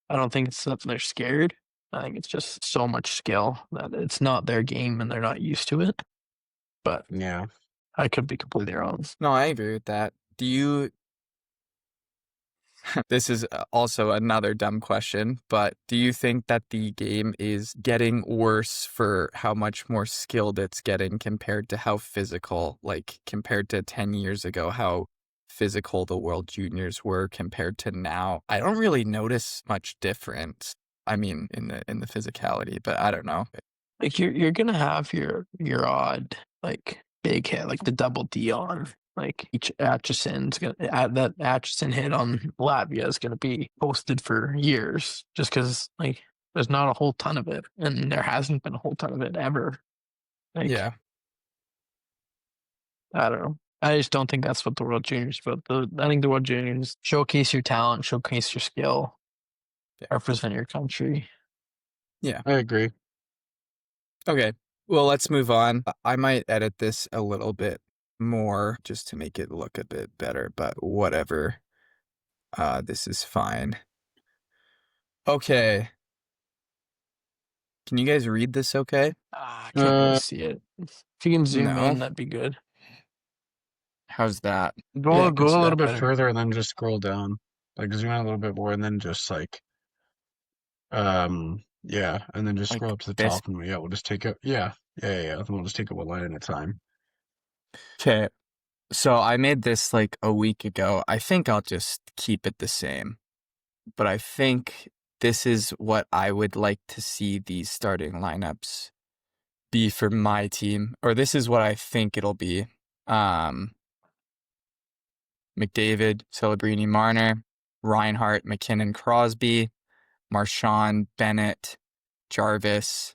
I don't think it's that they're scared. I think it's just so much skill that it's not their game and they're not used to it. But Yeah. I could be completely wrong. No, I agree with that. Do you This is also another dumb question, but do you think that the game is getting worse for how much more skilled it's getting compared to how physical, like compared to 10 years ago, how physical the World Juniors were compared to now? I don't really notice much difference. I mean, in the physicality, but I don't know. Like you're gonna have your odd like big hit, like the double D on. Like each Atchison's gonna that Atchison hit on Latvia is gonna be posted for years, just because like there's not a whole ton of it, and there hasn't been a whole ton of it ever. Like Yeah. I don't know. I just don't think that's what the World Juniors. But I think the World Juniors showcase your talent, showcase your skill, Yeah. represent your country. Yeah. I agree. Okay. Well, let's move on. I might edit this a little bit more just to make it look a bit better, but whatever. This is fine. Okay. Can you guys read this okay? I can't really see it. If you can zoom No. in, that'd be good. How's that? Yeah, I Go can a see little that bit better. further and then just scroll down. Like zoom in a little bit more and then just like yeah, and then just Like scroll up to the this? top and we'll just take it. Yeah. Then we'll just take it one line at a time. Okay. So I made this like a week ago. I think I'll just keep it the same. But I think this is what I would like to see these starting lineups be for my team. Or this is what I think it'll be. McDavid, Celebrini, Marner, Reinhart, McKinnon, Crosby, Marchand, Bennett, Jarvis,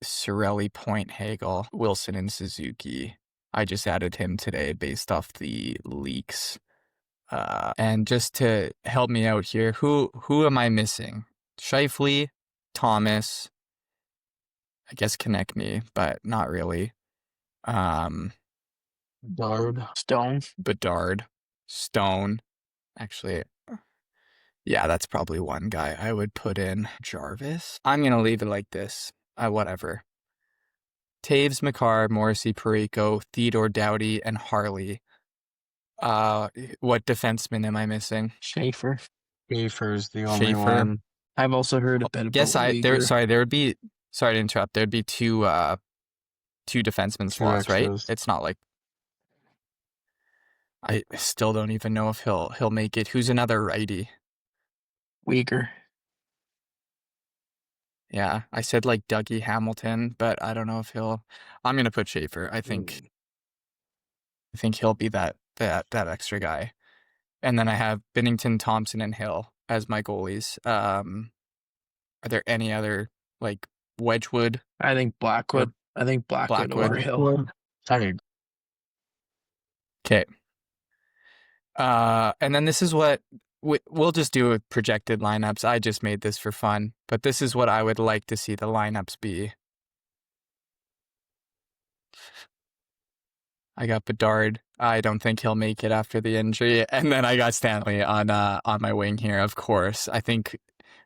Sorelli, Point, Hagel, Wilson, and Suzuki. I just added him today based off the leaks. And just to help me out here, who am I missing? Shifley, Thomas, I guess Konechny, but not really. Guard. Stone. Bedard, Stone. Actually, yeah, that's probably one guy I would put in. Jarvis? I'm going to leave it like this. Whatever. Taves, McCarr, Morrissey, Pareko, Theodore, Doughty, and Harley. What defenseman am I missing? Schaefer. Schaefer's the only Schaefer. one. I've also heard a bit about Leaguer. There would be, sorry to interrupt, there'd be two defenseman Two slots, right? extras. It's not like, I still don't even know if he'll make it. Who's another righty? Weaker. Yeah, I said like Dougie Hamilton, but I don't know if I'm going to put Schaefer. I think he'll be that extra guy. And then I have Binnington, Thompson, and Hill as my goalies. Are there any other, like, Wedgwood, I think Blackwood. I think Blackwood or Blackwood? Hill. Well, I Okay. And then this is what we'll just do with projected lineups. I just made this for fun, but this is what I would like to see the lineups be. I got Bedard. I don't think he'll make it after the injury. And then I got Stanley on my wing here, of course. I think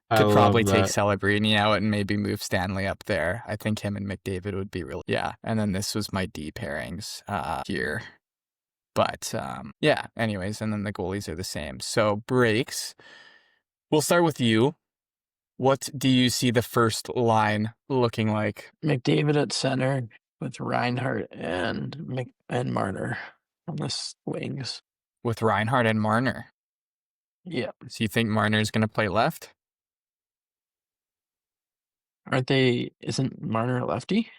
I could probably love take that. Celebrini out and maybe move Stanley up there. I think him and McDavid would be really, yeah. And then this was my D pairings here. But yeah, anyways, and then the goalies are the same. So breaks. We'll start with you. What do you see the first line looking like? McDavid at center with Reinhardt and Marner on the wings. With Reinhardt and Marner. Yeah. So you think Marner's going to play left? Aren't they? Isn't Marner a lefty?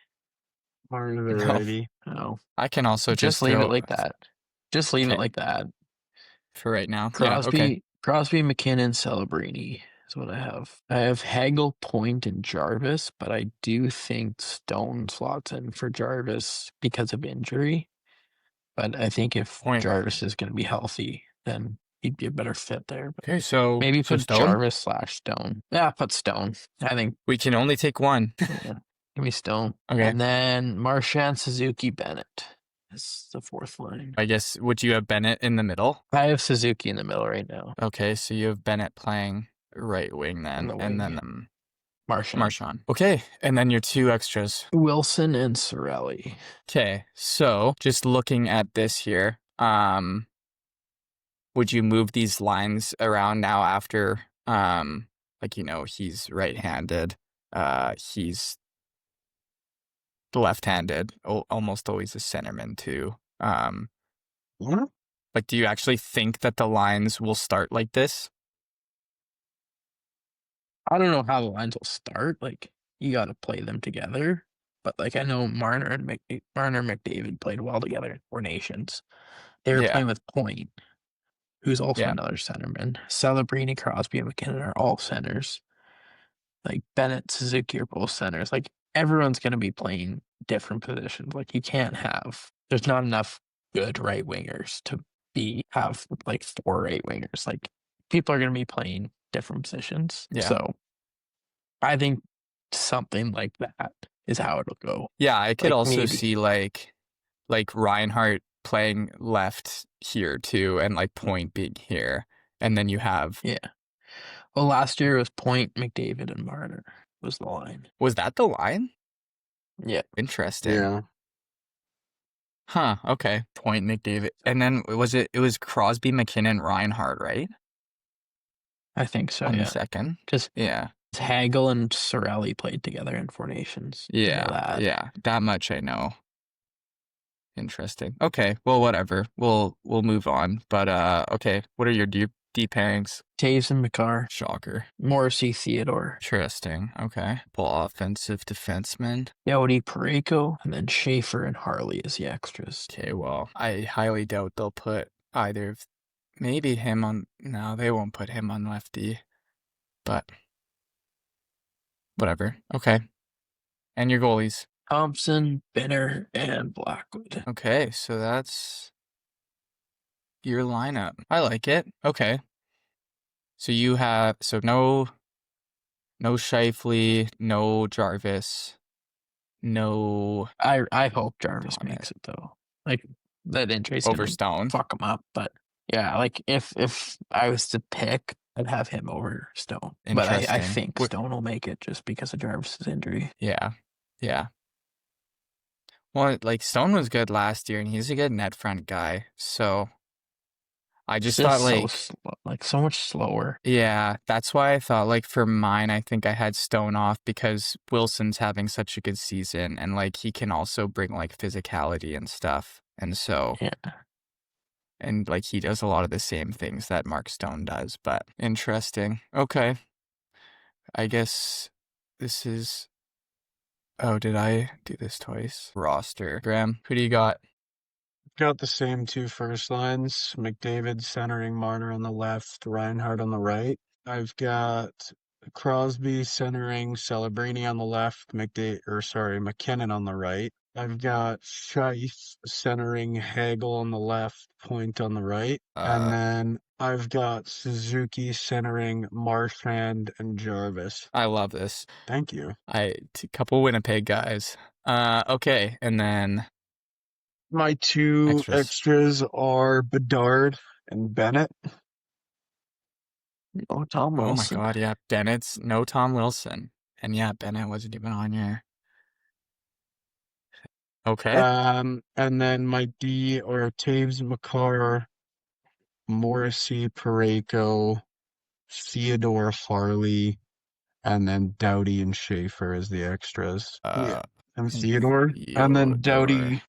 Marner the No. righty. No. I can also Just leave it like that. Just leave it like that. For right now. Crosby, Yeah, okay. Crosby, McKinnon, Celebrini is what I have. I have Hagel, Point, and Jarvis, but I do think Stone slots in for Jarvis because of injury. But I think if Point. Jarvis is going to be healthy, then he'd be a better fit there. But Okay, so maybe put Stone? Jarvis / Stone. Yeah, put Stone. I think We can only take one. yeah, give me Stone. Okay. And then Marchand, Suzuki, Bennett is the fourth line. I guess, would you have Bennett in the middle? I have Suzuki in the middle right now. Okay, so you have Bennett playing right wing then. The And wing. then Marchand. Okay, and then your two extras. Wilson and Cirelli. Okay, so just looking at this here, would you move these lines around now after, like, you know, he's right-handed, he's left-handed, almost always a centerman too. What? Like, do you actually think that the lines will start like this? I don't know how the lines will start. Like, you got to play them together. But, like, I know Marner and McDavid played well together in Four Nations. They were playing with Point, who's also another centerman. Celebrini, Crosby, and McKinnon are all centers. Like, Bennett, Suzuki are both centers. Like, everyone's going to be playing different positions. Like, you can't there's not enough good right wingers to have like 4 right wingers. Like, people are going to be playing different positions. Yeah. So I think something like that is how it'll go. Yeah, I could Like, also maybe. see like Reinhardt playing left here too, and like Point being here, and then you have. Yeah. Well, last year it was Point, McDavid, and Marner was the line. Was that the line? Yeah. Interesting. Yeah. Huh. Okay. Point, McDavid, and then it was Crosby, McKinnon, Reinhardt, right? I think so. On yeah. the second. Because Yeah. Hagel and Cirelli played together in Four Nations. Yeah. Yeah. That much I know. Interesting. Okay. Well, whatever. We'll move on. But okay. What are your D pairings? Taves and McCarr. Shocker. Morrissey, Theodore. Interesting. Okay. Pull offensive defenseman. Yodi, Parayko, and then Schaefer and Harley as the extras. Okay. Well, I highly doubt they'll put either of. Maybe him on. No, they won't put him on lefty. But whatever. Okay. And your goalies. Thompson, Benner, and Blackwood. Okay, so that's your lineup. I like it. Okay. So you have no Scheifele, no Jarvis, no. I hope Jarvis makes it though. Like, that injury's over gonna Stone. fuck him up. But yeah, like if I was to pick, I'd have him over Stone. But I think Stone will make it just because of Jarvis's injury. Yeah. Yeah. Well, like Stone was good last year, and he's a good net front guy. So I just thought so much slower. Yeah, that's why I thought like for mine, I think I had Stone off because Wilson's having such a good season, and like he can also bring like physicality and stuff, and so yeah, and like he does a lot of the same things that Mark Stone does. But interesting. Okay, I guess this is. Oh, did I do this twice? Roster. Graham, who do you got? Got the same two first lines. McDavid centering Marner on the left, Reinhardt on the right. I've got Crosby centering Celebrini on the left, McKinnon on the right. I've got Scheif centering Hagel on the left, Point on the right. And then I've got Suzuki centering Marchand and Jarvis. I love this. Thank you. Couple Winnipeg guys. Okay, and then My two extras are Bedard and Bennett. Oh, Tom Wilson. Oh my God, yeah, Bennett's no Tom Wilson, and yeah, Bennett wasn't even on here. Okay. And then my D are Taves, Makar, Morrissey, Pareko, Theodore, Harley, and then Doughty and Schaefer as the extras. And Theodore. And then Doughty,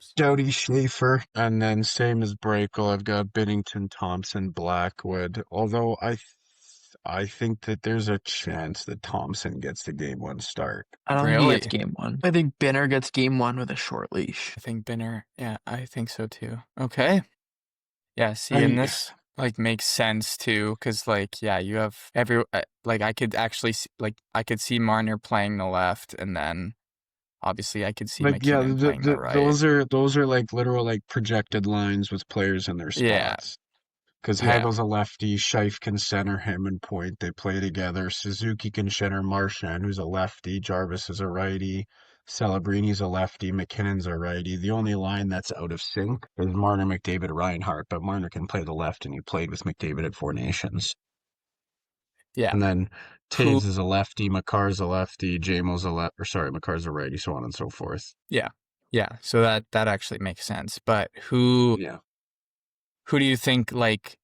Schaefer. And then same as Brackel, I've got Binnington, Thompson, Blackwood. Although I think that there's a chance that Thompson gets the game one start. I don't think he gets game one. I think Binner gets game one with a short leash. I think Binner, yeah, I think so too. Okay. Yeah, see, and this like makes sense too, because like, yeah, you have I could actually I could see Marner playing the left, and then obviously I could see McKinnon playing the right. Those are like literal like projected lines with players in their spots. Yeah. Because Hagel's a lefty, Scheif can center him and Point. They play together. Suzuki can center Marchand, who's a lefty. Jarvis is a righty. Celebrini's a lefty. McKinnon's a righty. The only line that's out of sync is Marner, McDavid, Reinhardt. But Marner can play the left, and he played with McDavid at Four Nations. Yeah. And then Taves is a lefty. Makar's a lefty. Makar's a righty, so on and so forth. Yeah. Yeah. So that actually makes sense. But who do you think like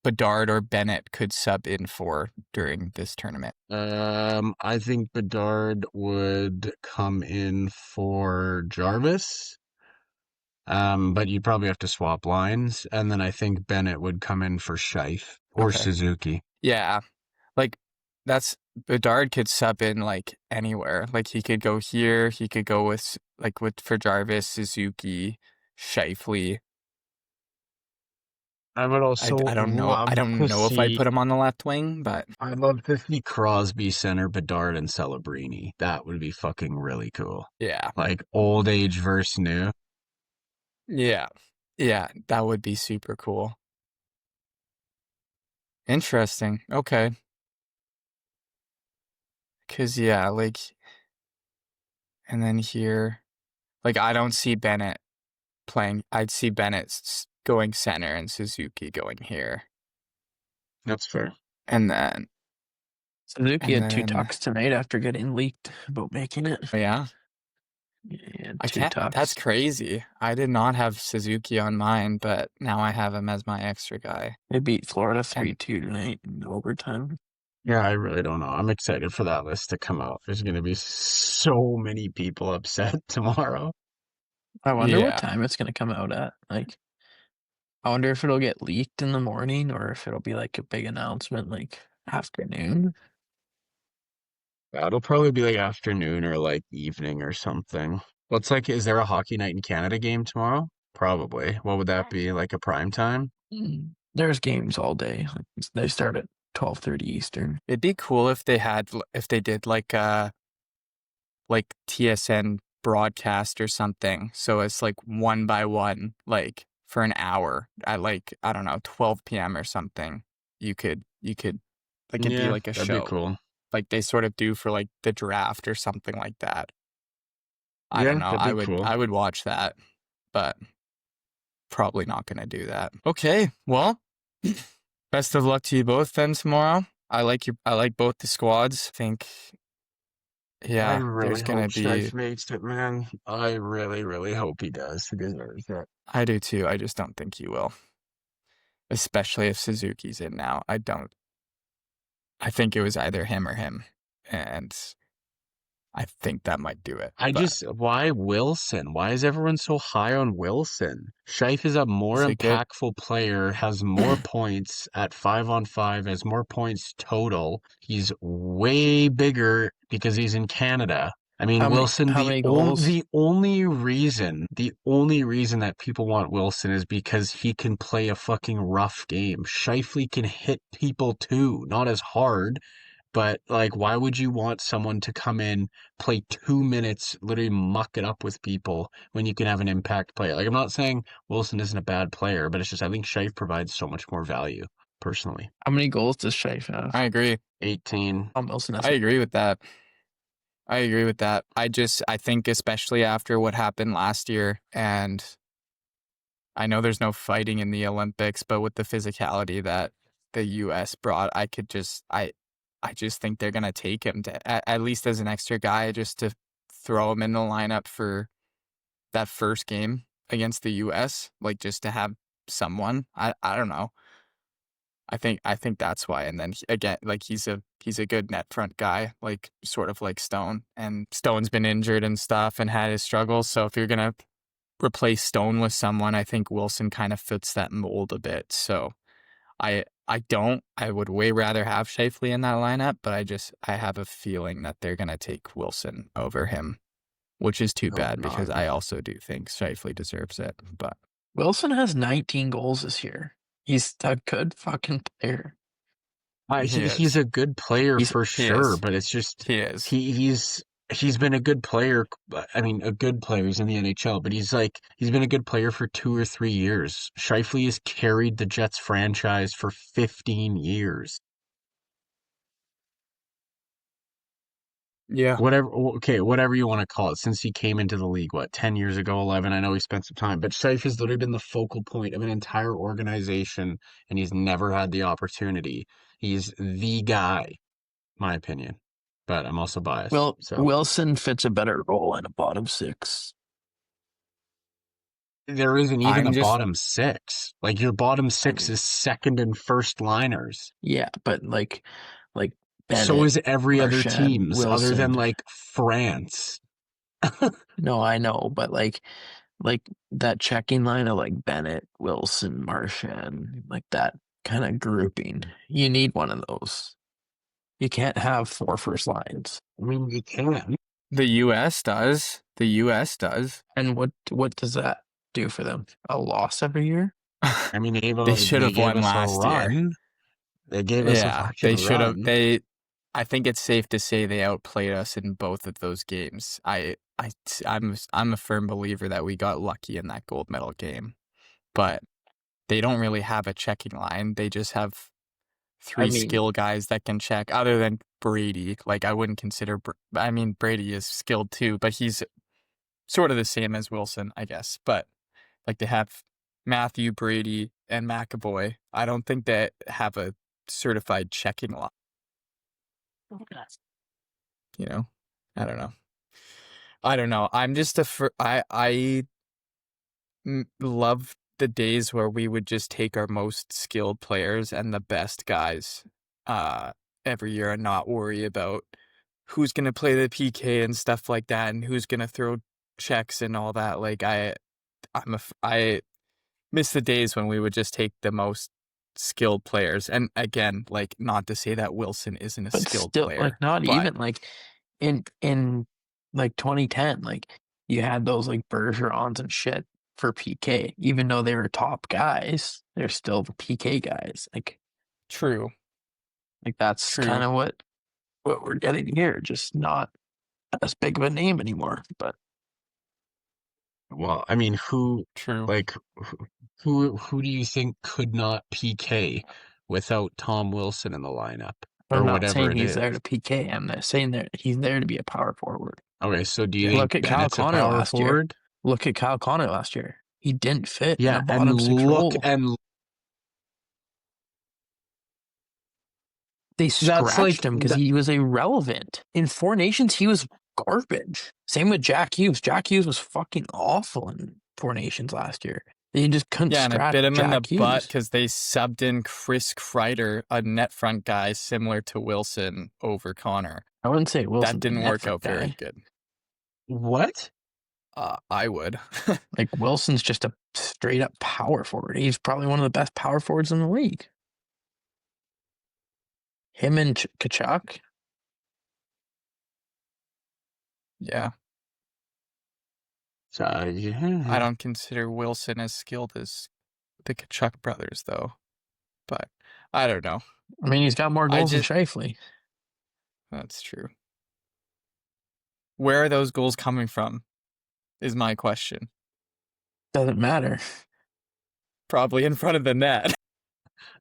Bedard or Bennett could sub in for during this tournament? I think Bedard would come in for Jarvis. But you'd probably have to swap lines. And then I think Bennett would come in for Scheif or Suzuki. Yeah. Like Bedard could sub in like anywhere. Like he could go here, he could go for Jarvis, Suzuki, Scheifele. I would also I don't know if I put him on the left wing, but I'd love to see Crosby center Bedard and Celebrini. That would be fucking really cool. Yeah. Like old age versus new. Yeah. Yeah, that would be super cool. Interesting. Okay. 'Cause yeah, like, and then here, like I don't see Bennett playing. I'd see Bennett going center and Suzuki going here. That's fair. And then Suzuki had 2 talks tonight after getting leaked about making it. Yeah. Yeah, that's crazy. I did not have Suzuki on mine, but now I have him as my extra guy. They beat Florida 3-2 tonight in overtime. Yeah, I really don't know. I'm excited for that list to come out. There's going to be so many people upset tomorrow. I wonder what time it's going to come out at. Like, I wonder if it'll get leaked in the morning or if it'll be like a big announcement like afternoon. It'll probably be like afternoon or like evening or something. What's like, is there a Hockey Night in Canada game tomorrow? Probably. What would that be? Like a prime time? There's games all day. They start at 12:30 Eastern. It'd be cool if they did like TSN broadcast or something. So it's like 1 by 1, like for an hour at like, I don't know, 12 p.m. or something. You could like it'd be like a show. That'd be cool. Like they sort of do for like the draft or something like that. I don't know. I would watch that, but probably not going to do that. Okay, well, best of luck to you both then tomorrow. I like both the squads. I think, yeah, there's going to be. Scheif makes it, man. I really, really hope he does. He deserves it. I do too. I just don't think he will, especially if Suzuki's in now. I think it was either him or him, and I think that might do it. Why Wilson? Why is everyone so high on Wilson? Scheif is a more impactful player, has more points at 5-on-5, has more points total. He's way bigger because he's in Canada. I mean, How many Wilson, how many goals? the only reason that people want Wilson is because he can play a fucking rough game. Scheifele can hit people too, not as hard, but like, why would you want someone to come in, play 2 minutes, literally muck it up with people when you can have an impact player? Like, I'm not saying Wilson isn't a bad player, but it's just I think Scheif provides so much more value, personally. How many goals does Scheif have? I agree. 18. Wilson has I agree with that. I think especially after what happened last year, and I know there's no fighting in the Olympics, but with the physicality that the US brought, I just think they're gonna take him at least as an extra guy just to throw him in the lineup for that first game against the US, like just to have someone. I don't know. I think that's why. And then again, like he's a good net front guy, like sort of like Stone. And Stone's been injured and stuff and had his struggles. So if you're gonna replace Stone with someone, I think Wilson kind of fits that mold a bit. So I would way rather have Scheifele in that lineup, but I have a feeling that they're gonna take Wilson over him, which is too Hope bad because not. I also do think Scheifele deserves it. But Wilson has 19 goals this year. He's a good fucking player. he He's is. a good player for He sure, is. but it's just He is. he's been a good player. I mean, a good player. He's in the NHL, but he's been a good player for 2 or 3 years. Scheifele has carried the Jets franchise for 15 years. Yeah. Whatever you want to call it, since he came into the league, what, 10 years ago, 11? I know he spent some time, but Scheif has literally been the focal point of an entire organization, and he's never had the opportunity. He's the guy, my opinion, but I'm also biased. Well, So Wilson fits a better role in a bottom six. there isn't even I'm a just bottom six. Like your bottom I six mean, is second and first liners. yeah, but like So Bennett, is every other Marchand, team's, other than Wilson. like France. No, I know, but like that checking line of like Bennett, Wilson, Marchand, like that kind of grouping. You need one of those. You can't have four first lines. I mean, you can. the US does. The US does. And what does that do for them? A loss every year? I mean, They should they have gave won us a last year. run. They gave us a Yeah, fucking they should have. run. I think it's safe to say they outplayed us in both of those games. I'm a firm believer that we got lucky in that gold medal game, but they don't really have a checking line. They just have I three mean, skill guys that can check. Other than Brady, like I wouldn't consider. I mean, Brady is skilled too, but he's sort of the same as Wilson, I guess. But like they have Matthew, Brady, and McAvoy. I don't think they have a certified checking line. You know, I don't know. I don't know. I'm just love the days where we would just take our most skilled players and the best guys every year and not worry about who's going to play the PK and stuff like that and who's going to throw checks and all that. Like I miss the days when we would just take the most skilled players. And again, like not to say that Wilson isn't a but skilled still, player, like not but even like in like 2010, like you had those like Bergerons and shit for PK. Even though they were top guys, they're still the PK guys. true. Like that's kind True. of what we're getting here. Just not as big of a name anymore. But Well, I mean, True. like, who do you think could not PK without Tom Wilson in the lineup I'm or not whatever saying it he's there is? to PK. I'm not saying that he's there to be a power forward. Okay, so do you think Look at Kyle Bennett's a Connor power last year. forward? Look at Kyle Connor last year. He didn't fit in Yeah, a and bottom six role. They That's like scratched him because he was irrelevant. In Four Nations, he was garbage. Same with Jack Hughes. Jack Hughes was fucking awful in Four Nations last year. They just couldn't Yeah, and it scratch bit him in the Jack butt Hughes. because they subbed in Chris Kreider, a net front guy similar to Wilson, over Connor. I wouldn't say Wilson's That didn't a net work front out very guy. good. what? I would. Like Wilson's just a straight up power forward. He's probably one of the best power forwards in the league. Him and Kachuk. Yeah. So I yeah, don't consider Wilson as skilled as the Kachuk brothers, though. But I don't know. I mean, he's got more I goals than just Scheifele. That's true. Where are those goals coming from? Is my question. Doesn't matter. Probably in front of the net.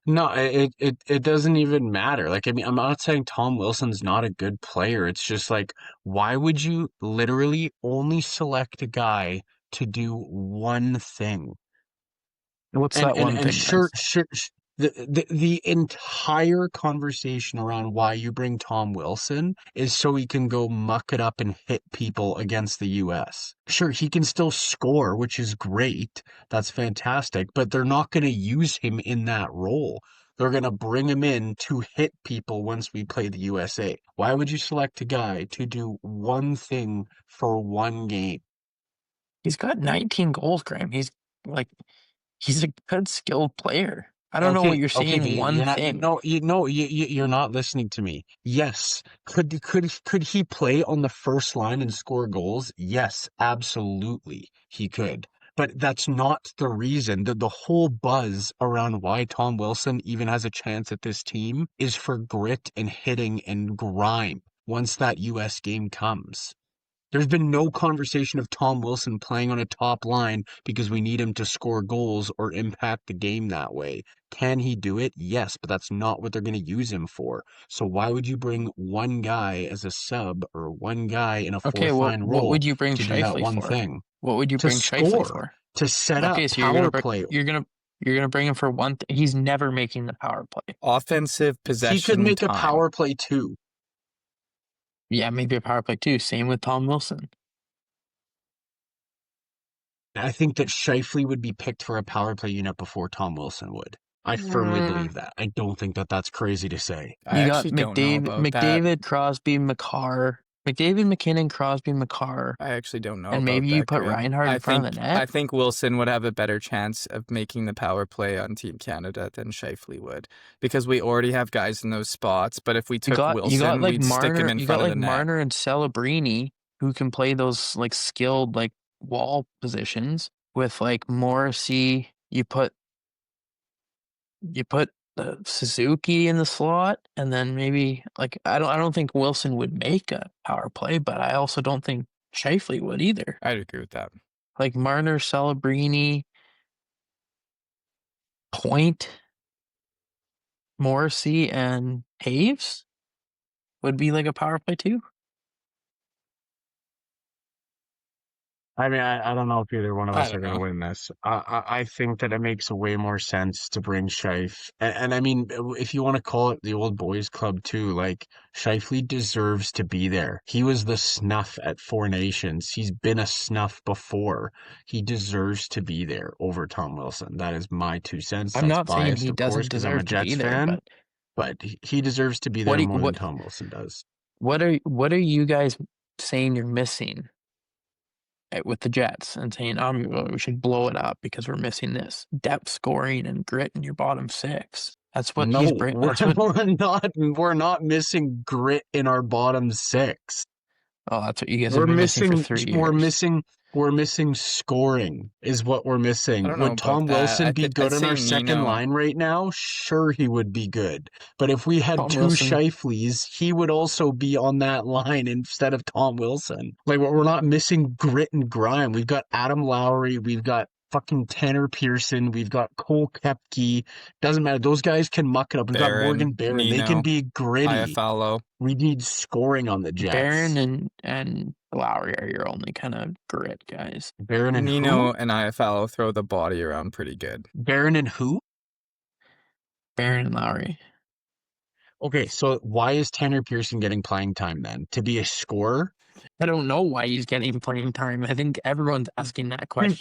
no, it doesn't even matter. Like, I mean, I'm not saying Tom Wilson's not a good player. It's just like, why would you literally only select a guy to do one thing? What's And that and one and thing then? the entire conversation around why you bring Tom Wilson is so he can go muck it up and hit people against the US. Sure, he can still score, which is great. That's fantastic, but they're not going to use him in that role. They're going to bring him in to hit people once we play the USA. Why would you select a guy to do one thing for one game? He's got 19 goals, Graham. He's a good skilled player. I don't know what Okay, you're okay, saying. but One you're not, thing. you're not listening to me. Yes, could he play on the first line and score goals? Yes, absolutely, he could. But that's not the reason. The whole buzz around why Tom Wilson even has a chance at this team is for grit and hitting and grime once that US game comes. There's been no conversation of Tom Wilson playing on a top line because we need him to score goals or impact the game that way. Can he do it? Yes, but that's not what they're going to use him for. So why would you bring one guy as a sub or one guy in a Okay, fourth well, line what role would you bring to do that Scheifele one for? thing? What would you To bring Scheifele score, for? to set up Okay, so power play. you're gonna bring him for one thing. He's never making the power play. Offensive He could possession make a time. power play too. Yeah, maybe a power play too. Same with Tom Wilson. I think that Scheifele would be picked for a power play unit before Tom Wilson would. I firmly believe that. I don't think that that's crazy to say. I You got actually don't know about that. McDavid, Crosby, McCarr, McDavid, McKinnon, Crosby, McCarr, I actually don't know and about maybe you that, put Graham. Reinhardt in front of the net. I think Wilson would have a better chance of making the power play on Team Canada than Scheifele would, because we already have guys in those spots. But if we took You got Wilson, like we'd stick him Marner, in you front got of like the net. Marner and Celebrini who can play those like skilled like wall positions with like Morrissey. You put Suzuki in the slot, and then maybe like I don't think Wilson would make a power play, but I also don't think Scheifele would either. I'd agree with that. Like Marner, Celebrini, Point, Morrissey, and Taves would be like a power play too. I mean, I don't know if either one of I us are don't going to know. win this. I think that it makes way more sense to bring Scheif. And I mean, if you want to call it the old boys club too, like Scheifele deserves to be there. He was the snuff at Four Nations. He's been a snuff before. He deserves to be there over Tom Wilson. That is my 2 cents. I'm That's not saying biased, he of course, doesn't because I'm a deserve to be Jets there, fan, but but he deserves to be what there do, more than Tom Wilson does. what are you guys saying you're missing with the Jets and saying, we should blow it up because we're missing this depth scoring and grit in your bottom six. That's what he's No, bring. That's what. we're not missing grit in our bottom six. Oh, that's what you guys have We're been missing for missing 3 years. we're missing scoring is what we're I missing. don't know Would about Tom that. Wilson be I'd good on say our second Nino. line right now? Sure, he would be good. But if we had Tom two Wilson. Scheifele's, he would also be on that line instead of Tom Wilson. Like, we're not missing grit and grime. We've got Adam Lowry, we've got fucking Tanner Pearson, we've got Cole Koepke. Doesn't matter. Those guys can muck it up. We've got Morgan Barron, Barron. They can Nino, be gritty. Iafallo. We need scoring on the Barron Jets. and Lowry are your only kind of grit guys. Barron and Nino who? and Iafallo throw the body around pretty good. Barron and who? Barron and Lowry. Okay, so why is Tanner Pearson getting playing time then? To be a scorer? I don't know why he's getting playing time. I think everyone's asking that question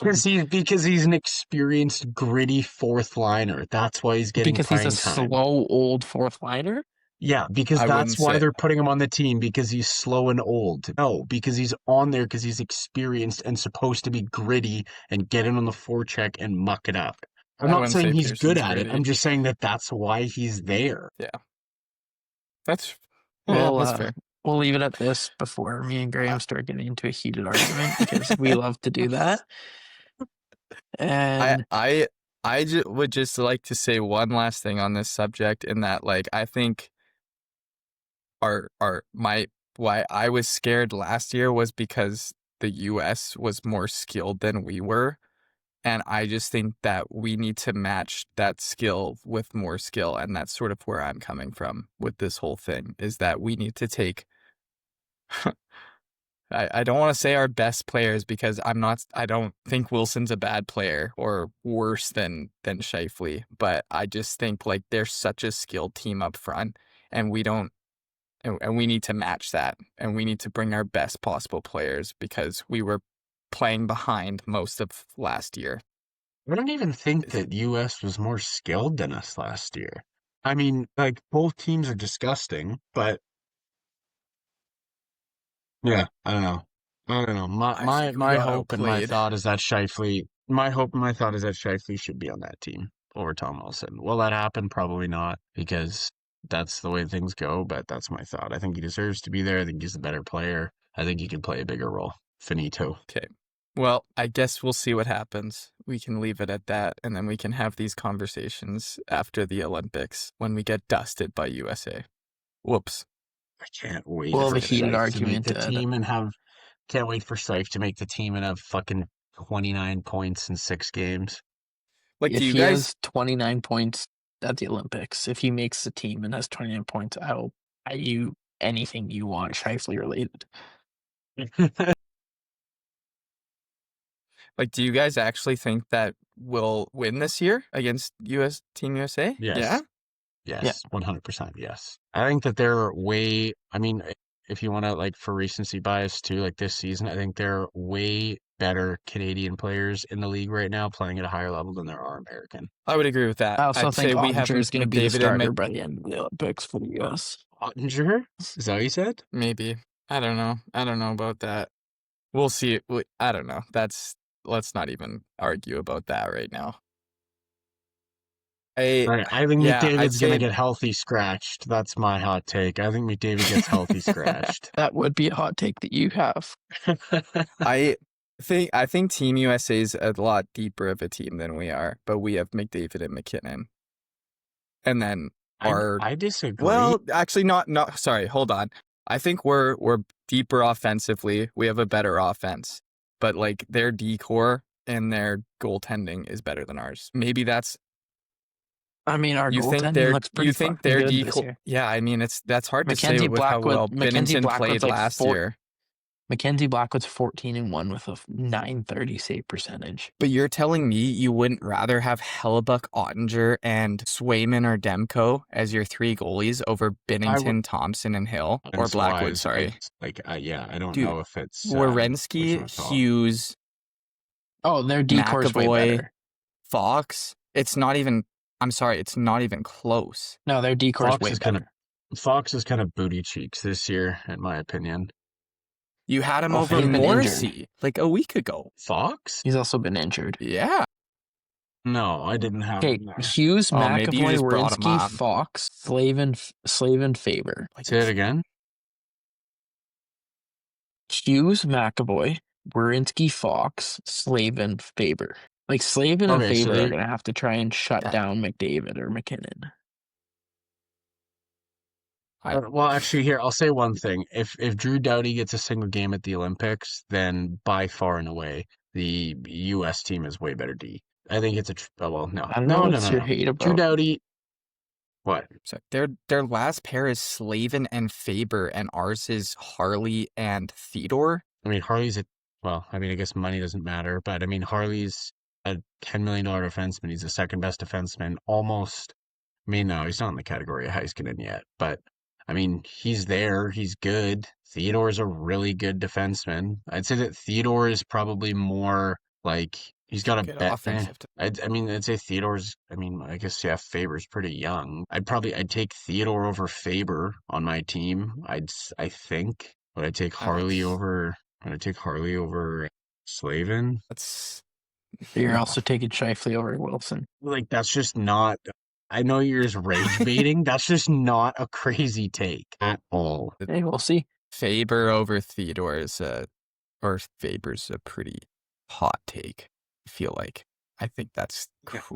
Because he's an experienced, gritty fourth liner. That's why he's getting because he's a playing time. slow old fourth liner. Yeah, because I that's wouldn't why say they're putting him on the team, because he's slow and old. No, because he's on there because he's experienced and supposed to be gritty and get in on the forecheck and muck it up. I'm I not wouldn't say saying he's good Pearson's at it. gritty. I'm just saying that that's why he's there. Yeah. That's Well, that's fair. we'll leave it at this before me and Graham start getting into a heated argument because we love to do that. And I would just like to say one last thing on this subject, in that, like, I think why I was scared last year was because the US was more skilled than we were. And I just think that we need to match that skill with more skill. And that's sort of where I'm coming from with this whole thing, is that we need to take, I don't want to say our best players, because I don't think Wilson's a bad player or worse than Scheifele, but I just think, like, they're such a skilled team up front, and we don't, and we need to match that, and we need to bring our best possible players, because we were playing behind most of last year. I don't even think that US was more skilled than us last year. I mean, like, both teams are disgusting, but yeah, I don't know. I don't know. My I my think we my got hope and my outplayed. thought is that Scheifele should be on that team over Tom Wilson. Will that happen? Probably not, because that's the way things go, but that's my thought. I think he deserves to be there. I think he's the better player. I think he can play a bigger role. Finito. Okay. Well, I guess we'll see what happens. We can leave it at that, and then we can have these conversations after the Olympics when we get dusted by USA. Whoops. I can't wait we'll have for a heated Seif to make argument. the team and have. Can't wait for Seif to make the team and have fucking 29 points in 6 games. Like, If do you he guys has 29 points at the Olympics, if he makes the team and has 29 points, I will buy you anything you want Scheifele related. do you guys actually think that we'll win this year against Team USA? Yes. Yeah? Yes, 100% yes. I think that they're way, I mean, if you want to, like, for recency bias too, like this season, I think there are way better Canadian players in the league right now playing at a higher level than there are American. I would agree with that. I also I'd think say we have Ottinger is going to be the McDavid and starter by the end of the Olympics for the US. Ottinger? Is that what you said? maybe. I don't know. I don't know about that. We'll see. I don't know. Let's not even argue about that right now. Right, I think Yeah, I'd McDavid's going to say get healthy scratched. That's my hot take. I think McDavid gets healthy scratched. That would be a hot take that you have. I think Team USA is a lot deeper of a team than we are, but we have McDavid and McKinnon. And then I disagree. well, actually not sorry, hold on. I think we're deeper offensively. We have a better offense. But, like, their D-core and their goaltending is better than ours. Maybe that's I mean, our you think goaltending looks pretty you think fucking their good this D-core. year. Yeah, I mean, that's hard to say Mackenzie with how well Binnington Blackwood's played last year. Mackenzie Blackwood's 14-1 with a .930 save percentage. But you're telling me you wouldn't rather have Hellebuck, Ottinger, and Swayman or Demko as your 3 goalies over Binnington, Thompson, and Hill? Or Blackwood, sorry. Yeah, I don't Dude, know if it's Werenski, Hughes, Oh, their D-core's way McAvoy, better. Fox. It's not even close. No, their D-core's way better. Fox is kind of booty cheeks this year, in my opinion. You had him Oh, over he's been Morrissey like a week ago. Fox? He's also been injured. Yeah. No, I didn't have Okay, him there. Hughes, maybe you McAvoy, just brought him Werenski, up. Fox, Slavin, Faber. Say it again. Hughes, McAvoy, Werenski, Fox, Slavin, Faber. Like, Slavin and Faber are going to have to try and shut down McDavid or McKinnon. Well, actually, here, I'll say one thing. If Drew Doughty gets a single game at the Olympics, then by far and away, the U.S. team is way better D. I think it's no. I don't know what's your hate about. Drew Doughty, what? So their last pair is Slavin and Faber, and ours is Harley and Theodore. I mean, I guess money doesn't matter, but I mean, Harley's a $10 million defenseman. He's the second best defenseman, almost. I mean, no, he's not in the category of Heiskanen yet, but I mean, he's there. He's good. Theodore's a really good defenseman. I'd say that Theodore is probably more like he's got a better. I'd say Theodore's. I guess Faber's pretty young. I'd take Theodore over Faber on my team. I think, but I'd take Harley over. I'd take Harley over Slavin. You're also taking Scheifele over Wilson. Like, that's just not. I know you're just rage baiting. That's just not a crazy take at all. Hey, we'll see. Faber over Theodore is or Faber's a pretty hot take, I feel like. I think that's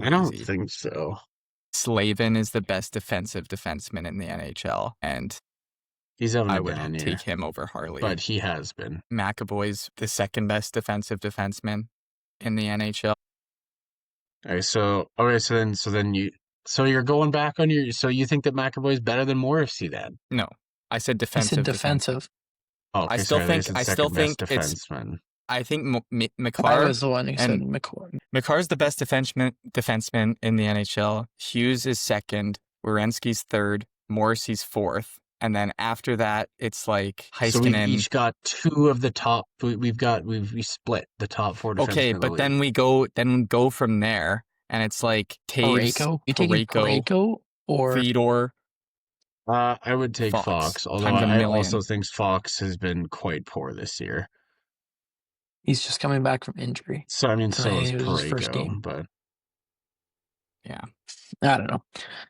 I don't crazy. think so. Slavin is the best defensive defenseman in the NHL, and He's having I a would down year, take him over Harley. but he has been. McAvoy's the second best defensive defenseman in the NHL. All right, so you're going back on so you think that McAvoy is better than Morrissey then? No, I said I said defensive defenseman. defensive. Oh, okay, I still sorry, think they said second best it's defenseman. I think I McCarr was the one who said and McCoy. McCarr's the best defenseman in the NHL. Hughes is second. Werenski's third. Morrissey's fourth. And then after that, it's like So we've Heiskanen. each got two of the top. We split the top four defensemen. Okay, in the but then we go from there, and it's like Taves, Parayko? You taking Parayko or Theodore. I would take Fox, although times a I million. also think Fox has been quite poor this year. he's just coming back from injury? So I mean, so Today is was his first Parayko, game. but Yeah. I don't know.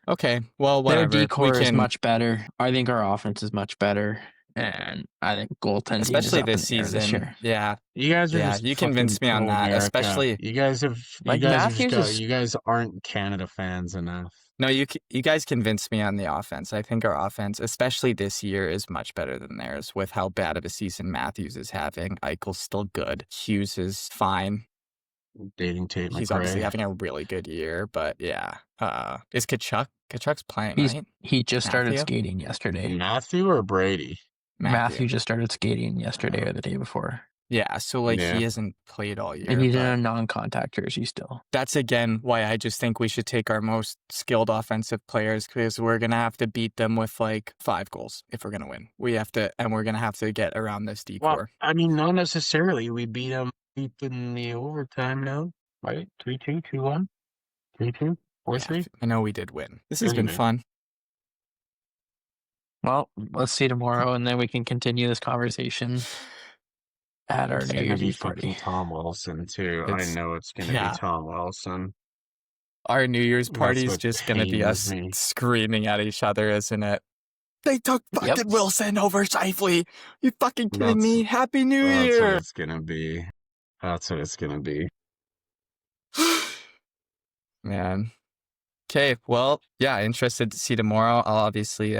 Okay. Well, whatever. Their decor is much better. I think our offense is much better, and I think goaltending especially is up this in the air season. this year. Yeah. you guys are Yeah, just you convinced me on that. pro-America. Especially you guys have Like, you guys have Matthews just got, is- you guys aren't Canada fans enough. no, you guys convinced me on the offense. I think our offense, especially this year, is much better than theirs. With how bad of a season Matthews is having, Eichel's still good. Hughes is fine. Dating Tate He's McRae. obviously having a really good year, but yeah. Is Kachuk? Kachuk's playing, right? He just started Matthew? skating yesterday. Matthew or Brady? Matthew just started skating yesterday or the day before. Yeah, so like Yeah. he hasn't played all year. And he's in but a non-contact jersey still. that's again why I just think we should take our most skilled offensive players, because we're gonna have to beat them with like 5 goals if we're gonna win. We have to, and we're gonna have to get around this decor. Well, I mean, not necessarily. We beat them deep in the overtime now, right? 3-2, 2-1, 3-2, 4-3. Yeah, I know we did win. This has been Anyway. fun. Well, let's see tomorrow, and then we can continue this conversation at our It's New gonna Year's be Eve fucking party. Tom Wilson too. I It's- know it's gonna yeah. be Tom Wilson. Our New Year's That's party is what just gonna be pains us me. screaming at each other, isn't it? They took fucking Yep. Wilson over Shifley. You fucking kidding That's- me? Happy New That's what Year! it's gonna be. That's what it's gonna be. Man. Okay, well, yeah, interested to see tomorrow. I'll obviously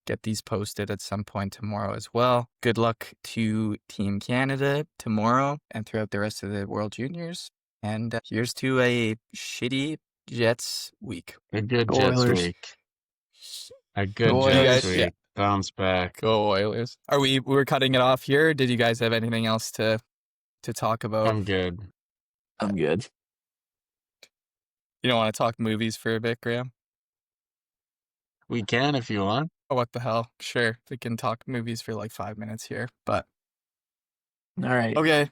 get these posted at some point tomorrow as well. Good luck to Team Canada tomorrow and throughout the rest of the World Juniors. And here's to a shitty Jets week. A good Go Jets Oilers. week. A good Go Jets Oilers. week. Yeah. Bounce back. Go Oilers. We're cutting it off here? Did you guys have anything else to talk about? I'm good. I'm good. You don't want to talk movies for a bit, Graham? We can if you want. Oh, what the hell? Sure, we can talk movies for like 5 minutes here, but All right. okay.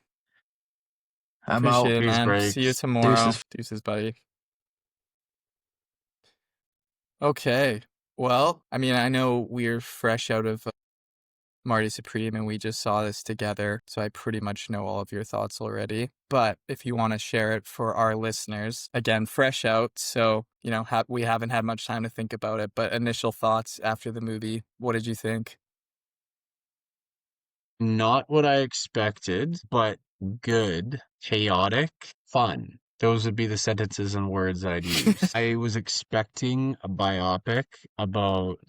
I'm out. Appreciate it, Peace, man. breaks. See you tomorrow. Deuces. Deuces, buddy. Okay. Well, I mean, I know we're fresh out of Marty Supreme and we just saw this together, so I pretty much know all of your thoughts already. But if you want to share it for our listeners, again, fresh out, so, you know, we haven't had much time to think about it, but initial thoughts after the movie, what did you think? Not what I expected, but good, chaotic, fun. Those would be the sentences and words I'd use. I was expecting a biopic about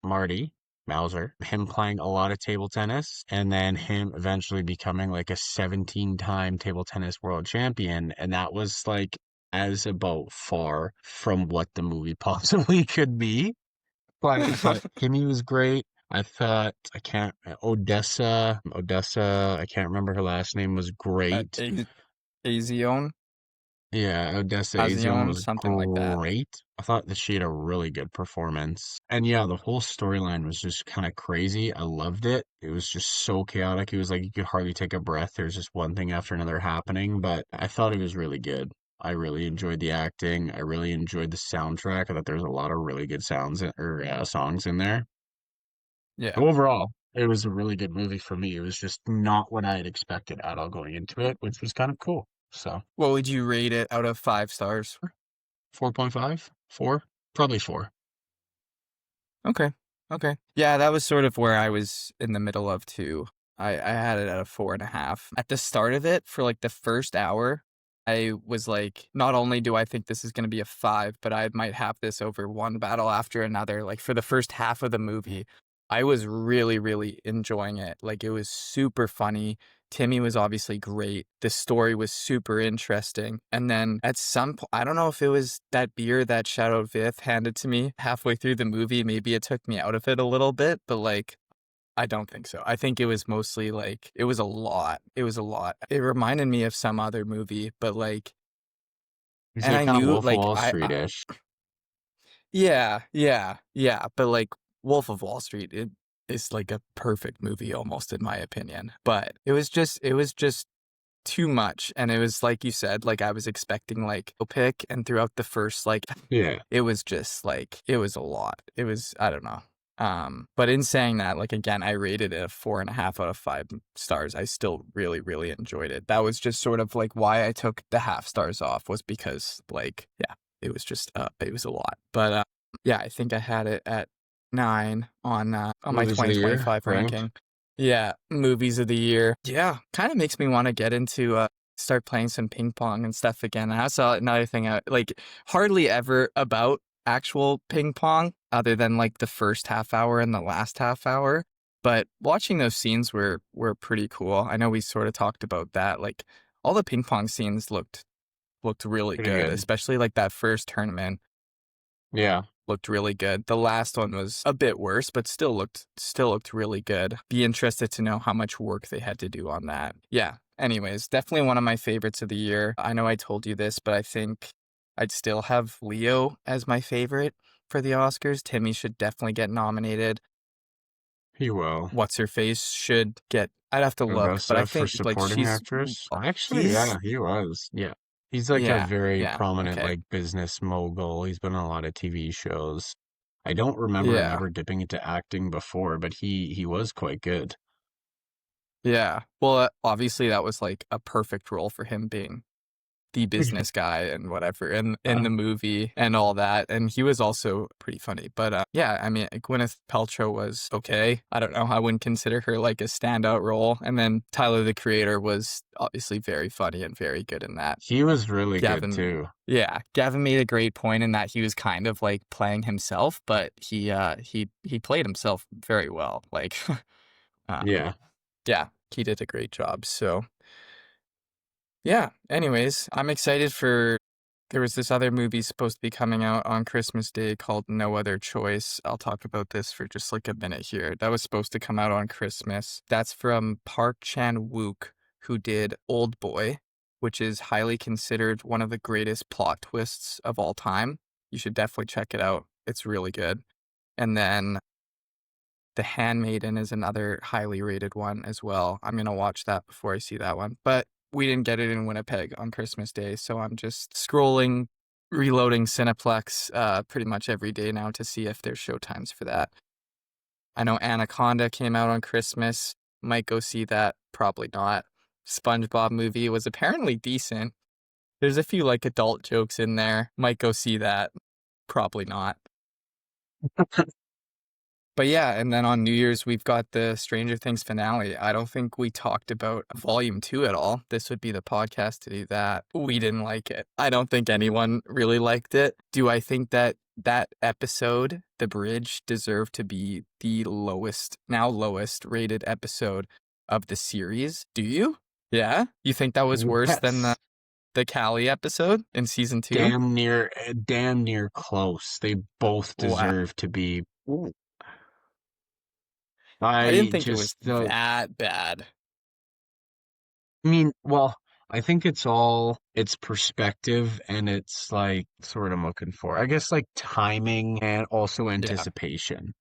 Marty Mauser, him playing a lot of table tennis, and then him eventually becoming like a 17-time table tennis world champion. And that was like as about far from what the movie possibly could be. But I thought Kimmy was great. I thought Odessa, I can't remember her last name, was great. Azione? Yeah, Odessa Azione, Azione was something like that. great. I thought that she had a really good performance. And yeah, the whole storyline was just kind of crazy. I loved it. It was just so chaotic. It was like you could hardly take a breath. There's just one thing after another happening, but I thought it was really good. I really enjoyed the acting. I really enjoyed the soundtrack. I thought there was a lot of really good songs in there. Yeah. Overall, it was a really good movie for me. It was just not what I had expected at all going into it, which was kind of cool. So What would you rate it out of 5 stars? 4.5, 4. Probably 4. Okay. Okay. Yeah, that was sort of where I was in the middle of too. I had it at a 4.5. At the start of it, for like the first hour, I was like, not only do I think this is going to be a 5, but I might have this over one battle after another. Like for the first half of the movie, I was really, really enjoying it. Like it was super funny. Timmy was obviously great. The story was super interesting. And then at some point, I don't know if it was that beer that Shadow Vith handed to me halfway through the movie. Maybe it took me out of it a little bit, but like, I don't think so. I think it was mostly like, it was a lot. It was a lot. It reminded me of some other movie, but like, He's and like I kind of knew Wolf of like, Wall Street-ish. yeah, yeah, yeah. But like Wolf of Wall Street, it is like a perfect movie almost in my opinion. But it was just too much. And it was like you said, like I was expecting like a pick, and throughout the first like Yeah. it was just like it was a lot. It was, I don't know. But in saying that, like again, I rated it a 4.5 out of 5 stars. I still really, really enjoyed it. That was just sort of like why I took the half stars off, was because like, yeah, it was just it was a lot. But yeah, I think I had it at 9 on my Movies of the year, 2025 right? ranking. Yeah, movies of the year. Yeah, kind of makes me want to get into start playing some ping pong and stuff again. And I saw another thing I like hardly ever about actual ping pong other than like the first half hour and the last half hour. But watching those scenes were pretty cool. I know we sort of talked about that. Like all the ping pong scenes looked really Pretty good, good. especially like that first tournament Yeah. looked really good. The last one was a bit worse, but still looked really good. Be interested to know how much work they had to do on that. Yeah. Anyways, definitely one of my favorites of the year. I know I told you this, but I think I'd still have Leo as my favorite for the Oscars. Timmy should definitely get nominated. He will. What's her face should get. I'd have to look, but I Augusta for think like supporting actress? Actually, he's yeah, he was. Yeah. He's like a yeah, very yeah, prominent okay. like business mogul. He's been on a lot of TV shows. I don't remember him Yeah. ever dipping into acting before, but he was quite good. Yeah. Well, obviously that was like a perfect role for him, being the business guy and whatever in Uh, the movie and all that. And he was also pretty funny. But yeah, I mean, Gwyneth Paltrow was okay. I don't know. I wouldn't consider her like a standout role. And then Tyler, the Creator, was obviously very funny and very good in that. he was really good Gavin, too. yeah, Gavin made a great point in that he was kind of like playing himself, but he played himself very well. Like, um, Yeah. yeah, he did a great job. So yeah, anyways, I'm excited for. There was this other movie supposed to be coming out on Christmas Day called No Other Choice. I'll talk about this for just like a minute here. That was supposed to come out on Christmas. That's from Park Chan-wook, who did Old Boy, which is highly considered one of the greatest plot twists of all time. You should definitely check it out. It's really good. And then The Handmaiden is another highly rated one as well. I'm going to watch that before I see that one. But we didn't get it in Winnipeg on Christmas Day, so I'm just scrolling, reloading Cineplex pretty much every day now to see if there's showtimes for that. I know Anaconda came out on Christmas. Might go see that. Probably not. SpongeBob movie was apparently decent. There's a few like adult jokes in there. Might go see that. Probably not. But yeah, and then on New Year's, we've got the Stranger Things finale. I don't think we talked about Volume 2 at all. This would be the podcast to do that. We didn't like it. I don't think anyone really liked it. Do I think that that episode, The Bridge, deserved to be the now lowest rated episode of the series? Do you? Yeah? You think that was worse than Yes. the Callie episode in season 2? Damn near close. They both Wow. deserve to be. I didn't I think it was just the that bad. I mean, well, I think it's perspective and it's like that's what I'm looking for. I guess like timing and also Yeah. anticipation.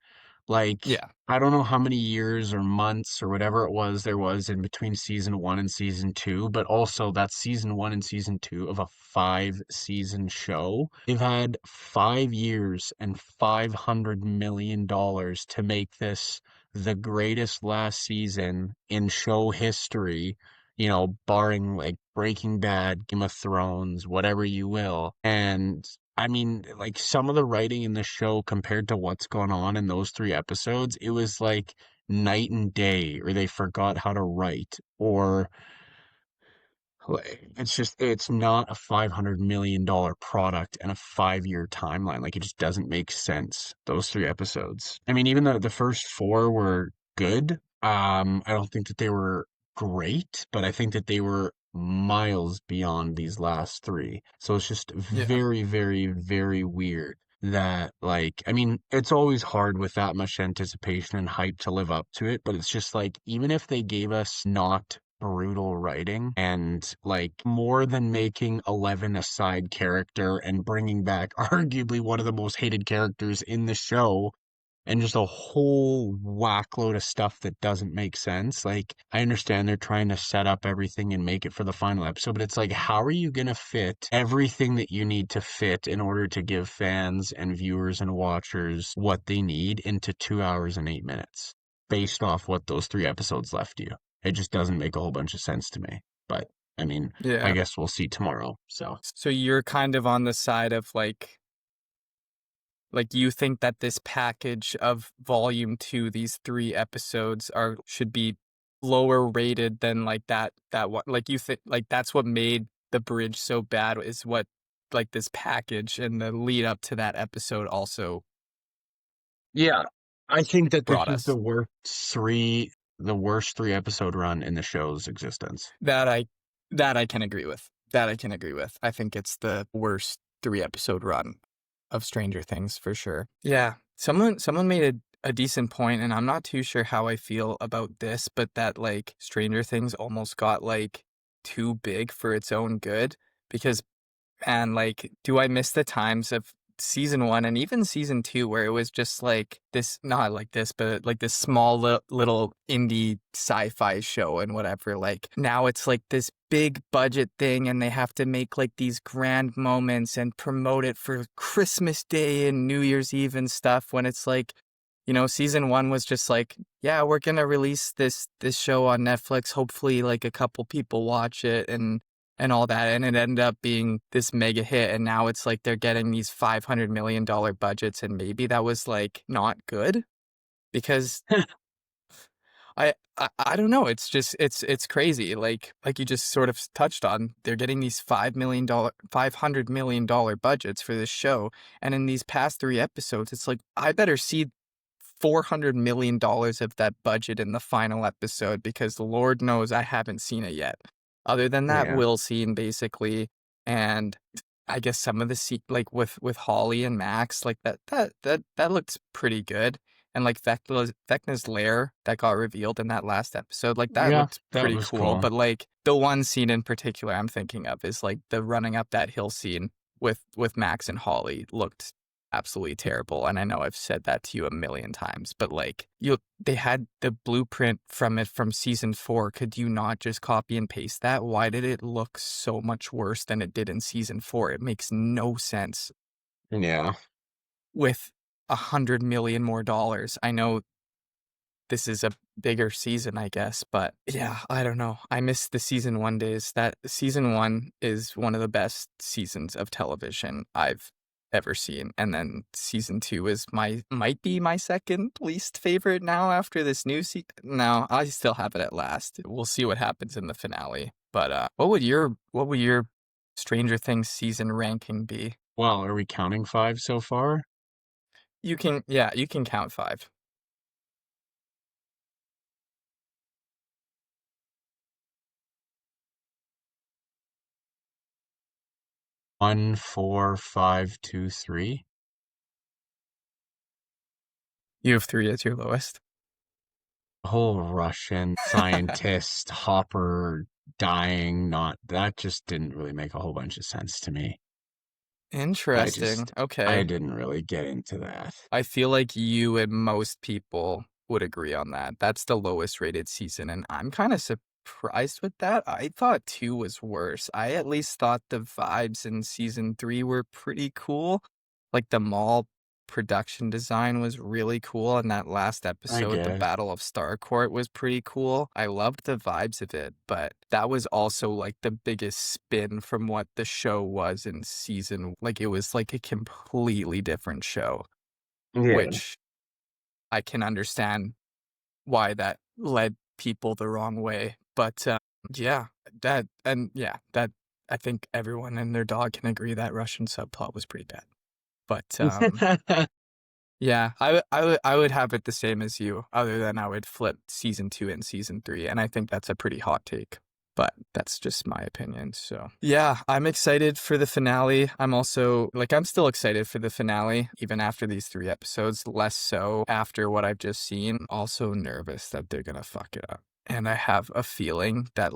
Like, Yeah. I don't know how many years or months or whatever it was there was in between season one and season two, but also that's season one and season two of a 5 season show. They've had 5 years and $500 million to make this the greatest last season in show history, barring like Breaking Bad, Game of Thrones, whatever you will. And I mean, like some of the writing in the show compared to what's going on in those 3 episodes, it was like night and day, or they forgot how to write, or it's just, it's not a $500 million product and a 5 year timeline. Like, it just doesn't make sense, those 3 episodes. I mean, even though the first four were good, I don't think that they were great, but I think that they were miles beyond these last three. So it's just Yeah. very, very, very weird that, like, I mean, it's always hard with that much anticipation and hype to live up to it, but it's just like, even if they gave us not brutal writing and like more than making 11 a side character and bringing back arguably one of the most hated characters in the show, and just a whole whackload of stuff that doesn't make sense. Like, I understand they're trying to set up everything and make it for the final episode, but it's like, how are you going to fit everything that you need to fit in order to give fans and viewers and watchers what they need into 2 hours and 8 minutes based off what those 3 episodes left you? It just doesn't make a whole bunch of sense to me. But I mean, I Yeah. guess we'll see tomorrow. So So you're kind of on the side of like you think that this package of volume 2, these 3 episodes should be lower rated than like that one. Like you think like that's what made The Bridge so bad, is what like this package and the lead up to that episode also yeah, I think that this brought is the us. worst 3 episode run in the show's existence. That I can agree with. That I can agree with. I think it's the worst 3 episode run of Stranger Things for sure. Yeah. Someone made a decent point, and I'm not too sure how I feel about this, but that like Stranger Things almost got like too big for its own good, because and like, do I miss the times of season 1 and even season 2 where it was just like this, not like this, but like this small little indie sci-fi show and whatever. Like now it's like this big budget thing and they have to make like these grand moments and promote it for Christmas Day and New Year's Eve and stuff, when it's like, season 1 was just like, yeah, we're gonna release this show on Netflix. Hopefully like a couple people watch it and all that, and it ended up being this mega hit, and now it's like they're getting these $500 million budgets, and maybe that was like not good, because I don't know, it's just it's crazy, like you just sort of touched on, they're getting these $500 million budgets for this show, and in these past 3 episodes it's like, I better see $400 million of that budget in the final episode, because Lord knows I haven't seen it yet. Other than that Yeah. Will scene, basically, and I guess some of the like with Holly and Max, like that looks pretty good. And like Vecna's lair that got revealed in that last episode, like that Yeah, looked that pretty was cool. cool. But like the one scene in particular I'm thinking of is like the running up that hill scene with Max and Holly looked absolutely terrible. And I know I've said that to you a million times, but like they had the blueprint from it from season 4. Could you not just copy and paste that? Why did it look so much worse than it did in season 4? It makes no sense Yeah. with $100 million more dollars. I know this is a bigger season, I guess, but yeah, I don't know. I miss the season 1 days. That season 1 is one of the best seasons of television I've ever seen. And then season 2 is might be my second least favorite now after this new season. No, I still have it at last. We'll see what happens in the finale. But what would your Stranger Things season ranking be? Well, are we counting 5 so far? You can count 5. 1, 4, 5, 2, 3. You have 3 as your lowest. The whole Russian scientist Hopper dying, not that just didn't really make a whole bunch of sense to me. Interesting. I Okay. didn't really get into that. I feel like you and most people would agree on that. That's the lowest rated season, and I'm kind of surprised with that. I thought 2 was worse. I at least thought the vibes in season 3 were pretty cool. Like the mall production design was really cool, and that last I episode, the guess. Battle of Starcourt, was pretty cool. I loved the vibes of it, but that was also like the biggest spin from what the show was in season. Like it was like a completely different show, Yeah. which I can understand why that led people the wrong way. But yeah, that I think everyone and their dog can agree that Russian subplot was pretty bad. But yeah, I would have it the same as you, other than I would flip season 2 and season 3, and I think that's a pretty hot take. But that's just my opinion. So yeah, I'm excited for the finale. I'm also I'm still excited for the finale, even after these 3 episodes, less so after what I've just seen. Also nervous that they're gonna fuck it up. And I have a feeling that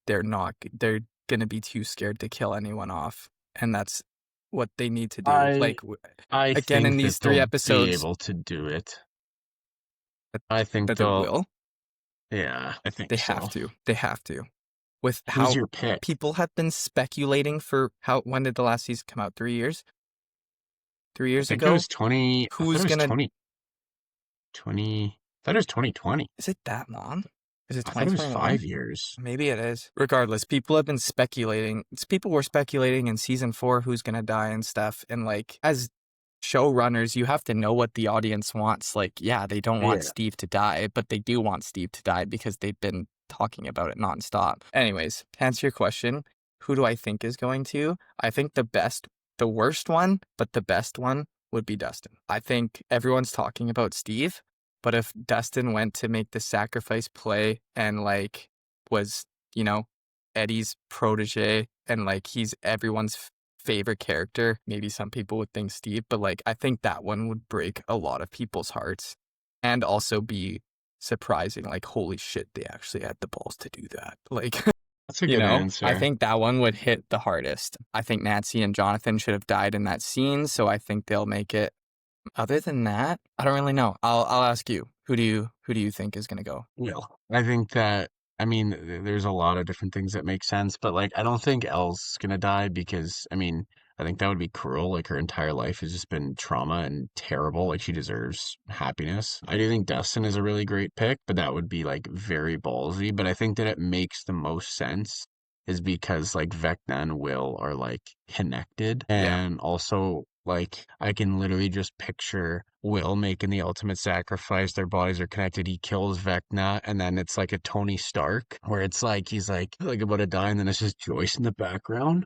they're gonna be too scared to kill anyone off. And that's what they need to do. I I Again, in think these that 3 they'll be episodes able to do it. that, I think that they they'll, will. yeah, I think They have so. to. They have to. With Who's how your pick? people have been speculating for when did the last season come out? 3 years? 3 I years think it ago? was 20, I thought it Who's was gonna 2020, I thought it was 2020. Is it that long? Is it I thought it was 2021? 5 years. Maybe it is. Regardless, people have been speculating. People were speculating in season 4 who's gonna die and stuff. And as showrunners, you have to know what the audience wants. Yeah, they don't want Yeah. Steve to die, but they do want Steve to die because they've been talking about it nonstop. Anyways, to answer your question, who do I think is going to? I think the worst one, but the best one would be Dustin. I think everyone's talking about Steve, but if Dustin went to make the sacrifice play and was, Eddie's protege and he's everyone's favorite character, maybe some people would think Steve, but I think that one would break a lot of people's hearts and also be surprising. Holy shit, they actually had the balls to do that. That's a good I answer. think that one would hit the hardest. I think Nancy and Jonathan should have died in that scene, so I think they'll make it. Other than that, I don't really know. I'll ask you. Who do you think is gonna go? Well, I think that, I mean, there's a lot of different things that make sense, but I don't think Elle's gonna die because, I mean, I think that would be cruel. Her entire life has just been trauma and terrible. She deserves happiness. I do think Dustin is a really great pick, but that would be very ballsy. But I think that it makes the most sense is because Vecna and Will are connected, Yeah. and also I can literally just picture Will making the ultimate sacrifice. Their bodies are connected. He kills Vecna, and then it's a Tony Stark, where it's he's about to die, and then it's just Joyce in the background.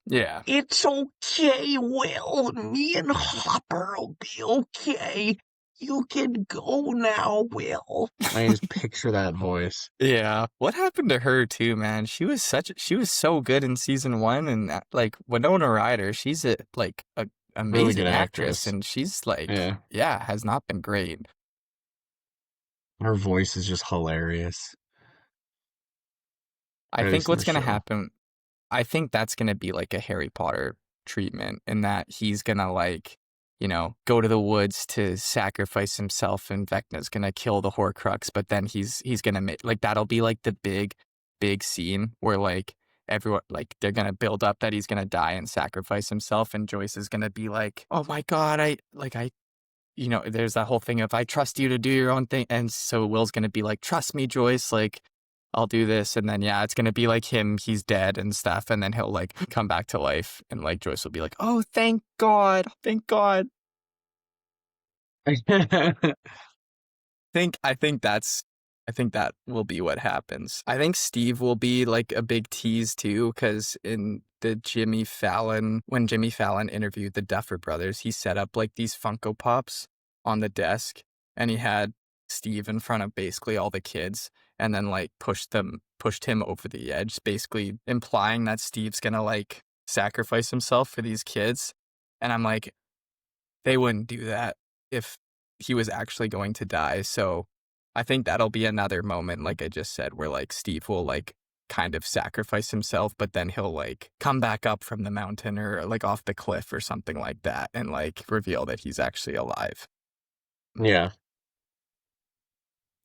Yeah. It's okay, Will. Me and Hopper will be okay. You can go now, Will. I just picture that voice. Yeah. What happened to her too, man? She was so good in season 1, and Winona Ryder, she's a Really amazing good actress, actress. and she's Yeah. has not been great. Her voice is just hilarious. I At think least in what's the gonna show. happen, I think that's gonna be a Harry Potter treatment, in that he's gonna go to the woods to sacrifice himself, and Vecna's gonna kill the Horcrux, but then he's gonna make that'll be the big scene where everyone they're gonna build up that he's gonna die and sacrifice himself, and Joyce is gonna be oh my god, there's that whole thing of I trust you to do your own thing, and so Will's gonna be trust me, Joyce, I'll do this, and then it's gonna be him, he's dead and stuff, and then he'll come back to life, and Joyce will be oh thank God, thank God. I think that will be what happens. I think Steve will be a big tease too, because in when Jimmy Fallon interviewed the Duffer Brothers, he set up these Funko Pops on the desk, and he had Steve in front of basically all the kids, and then pushed him over the edge, basically implying that Steve's gonna sacrifice himself for these kids. And I'm they wouldn't do that if he was actually going to die. So I think that'll be another moment, like I just said, where Steve will kind of sacrifice himself, but then he'll come back up from the mountain or off the cliff or something like that, and reveal that he's actually alive. Yeah.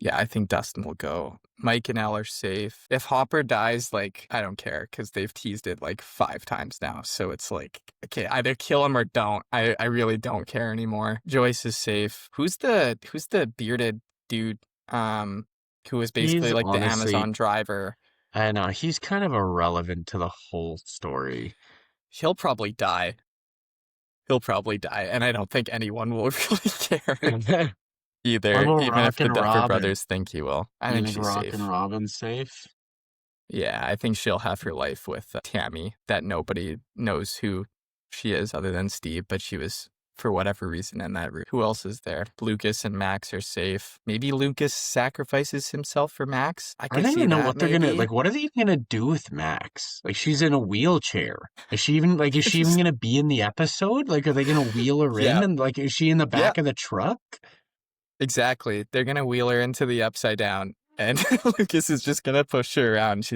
Yeah, I think Dustin will go. Mike and Elle are safe. If Hopper dies, like, I don't care because they've teased it like 5 times now. So it's like, okay, either kill him or don't. I really don't care anymore. Joyce is safe. Who's the bearded dude who was basically He's like the honestly, Amazon driver? I know, he's kind of irrelevant to the whole story. He'll probably die. He'll probably die, and I don't think anyone will really care What either, about even if Rock the and Duffer Robin? brothers think he will. I You think think she's Rock and safe. Robin's safe? Yeah, I think she'll have her life with Tammy, that nobody knows who she is other than Steve, but she was, for whatever reason, in that room. Who else is there? Lucas and Max are safe. Maybe Lucas sacrifices himself for Max? I I could don't see even know that, what they're gonna maybe. like. What are they gonna do with Max? Like, she's in a wheelchair. Is she even like? Is she even Just- gonna be in the episode? Like, are they gonna wheel her in? yeah, And like, is she in the yeah, back of the truck? exactly. They're gonna wheel her into the Upside Down, and Lucas is just gonna push her around.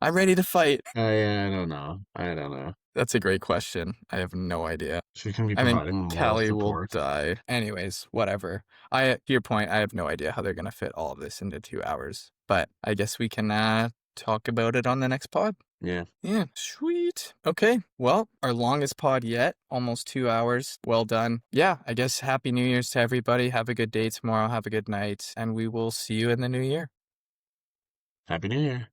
I'm ready to fight. Yeah, I don't know. I don't know. That's a great question. I have no idea. She can be I think providing moral Callie will support. die. Anyways, whatever. To your point, I have no idea how they're gonna fit all of this into 2 hours. But I guess we can talk about it on the next pod. Yeah. Yeah, sweet. Okay, well, our longest pod yet, almost 2 hours. Well done. Yeah, I guess Happy New Year's to everybody. Have a good day tomorrow. Have a good night, and we will see you in the new year. Happy New Year.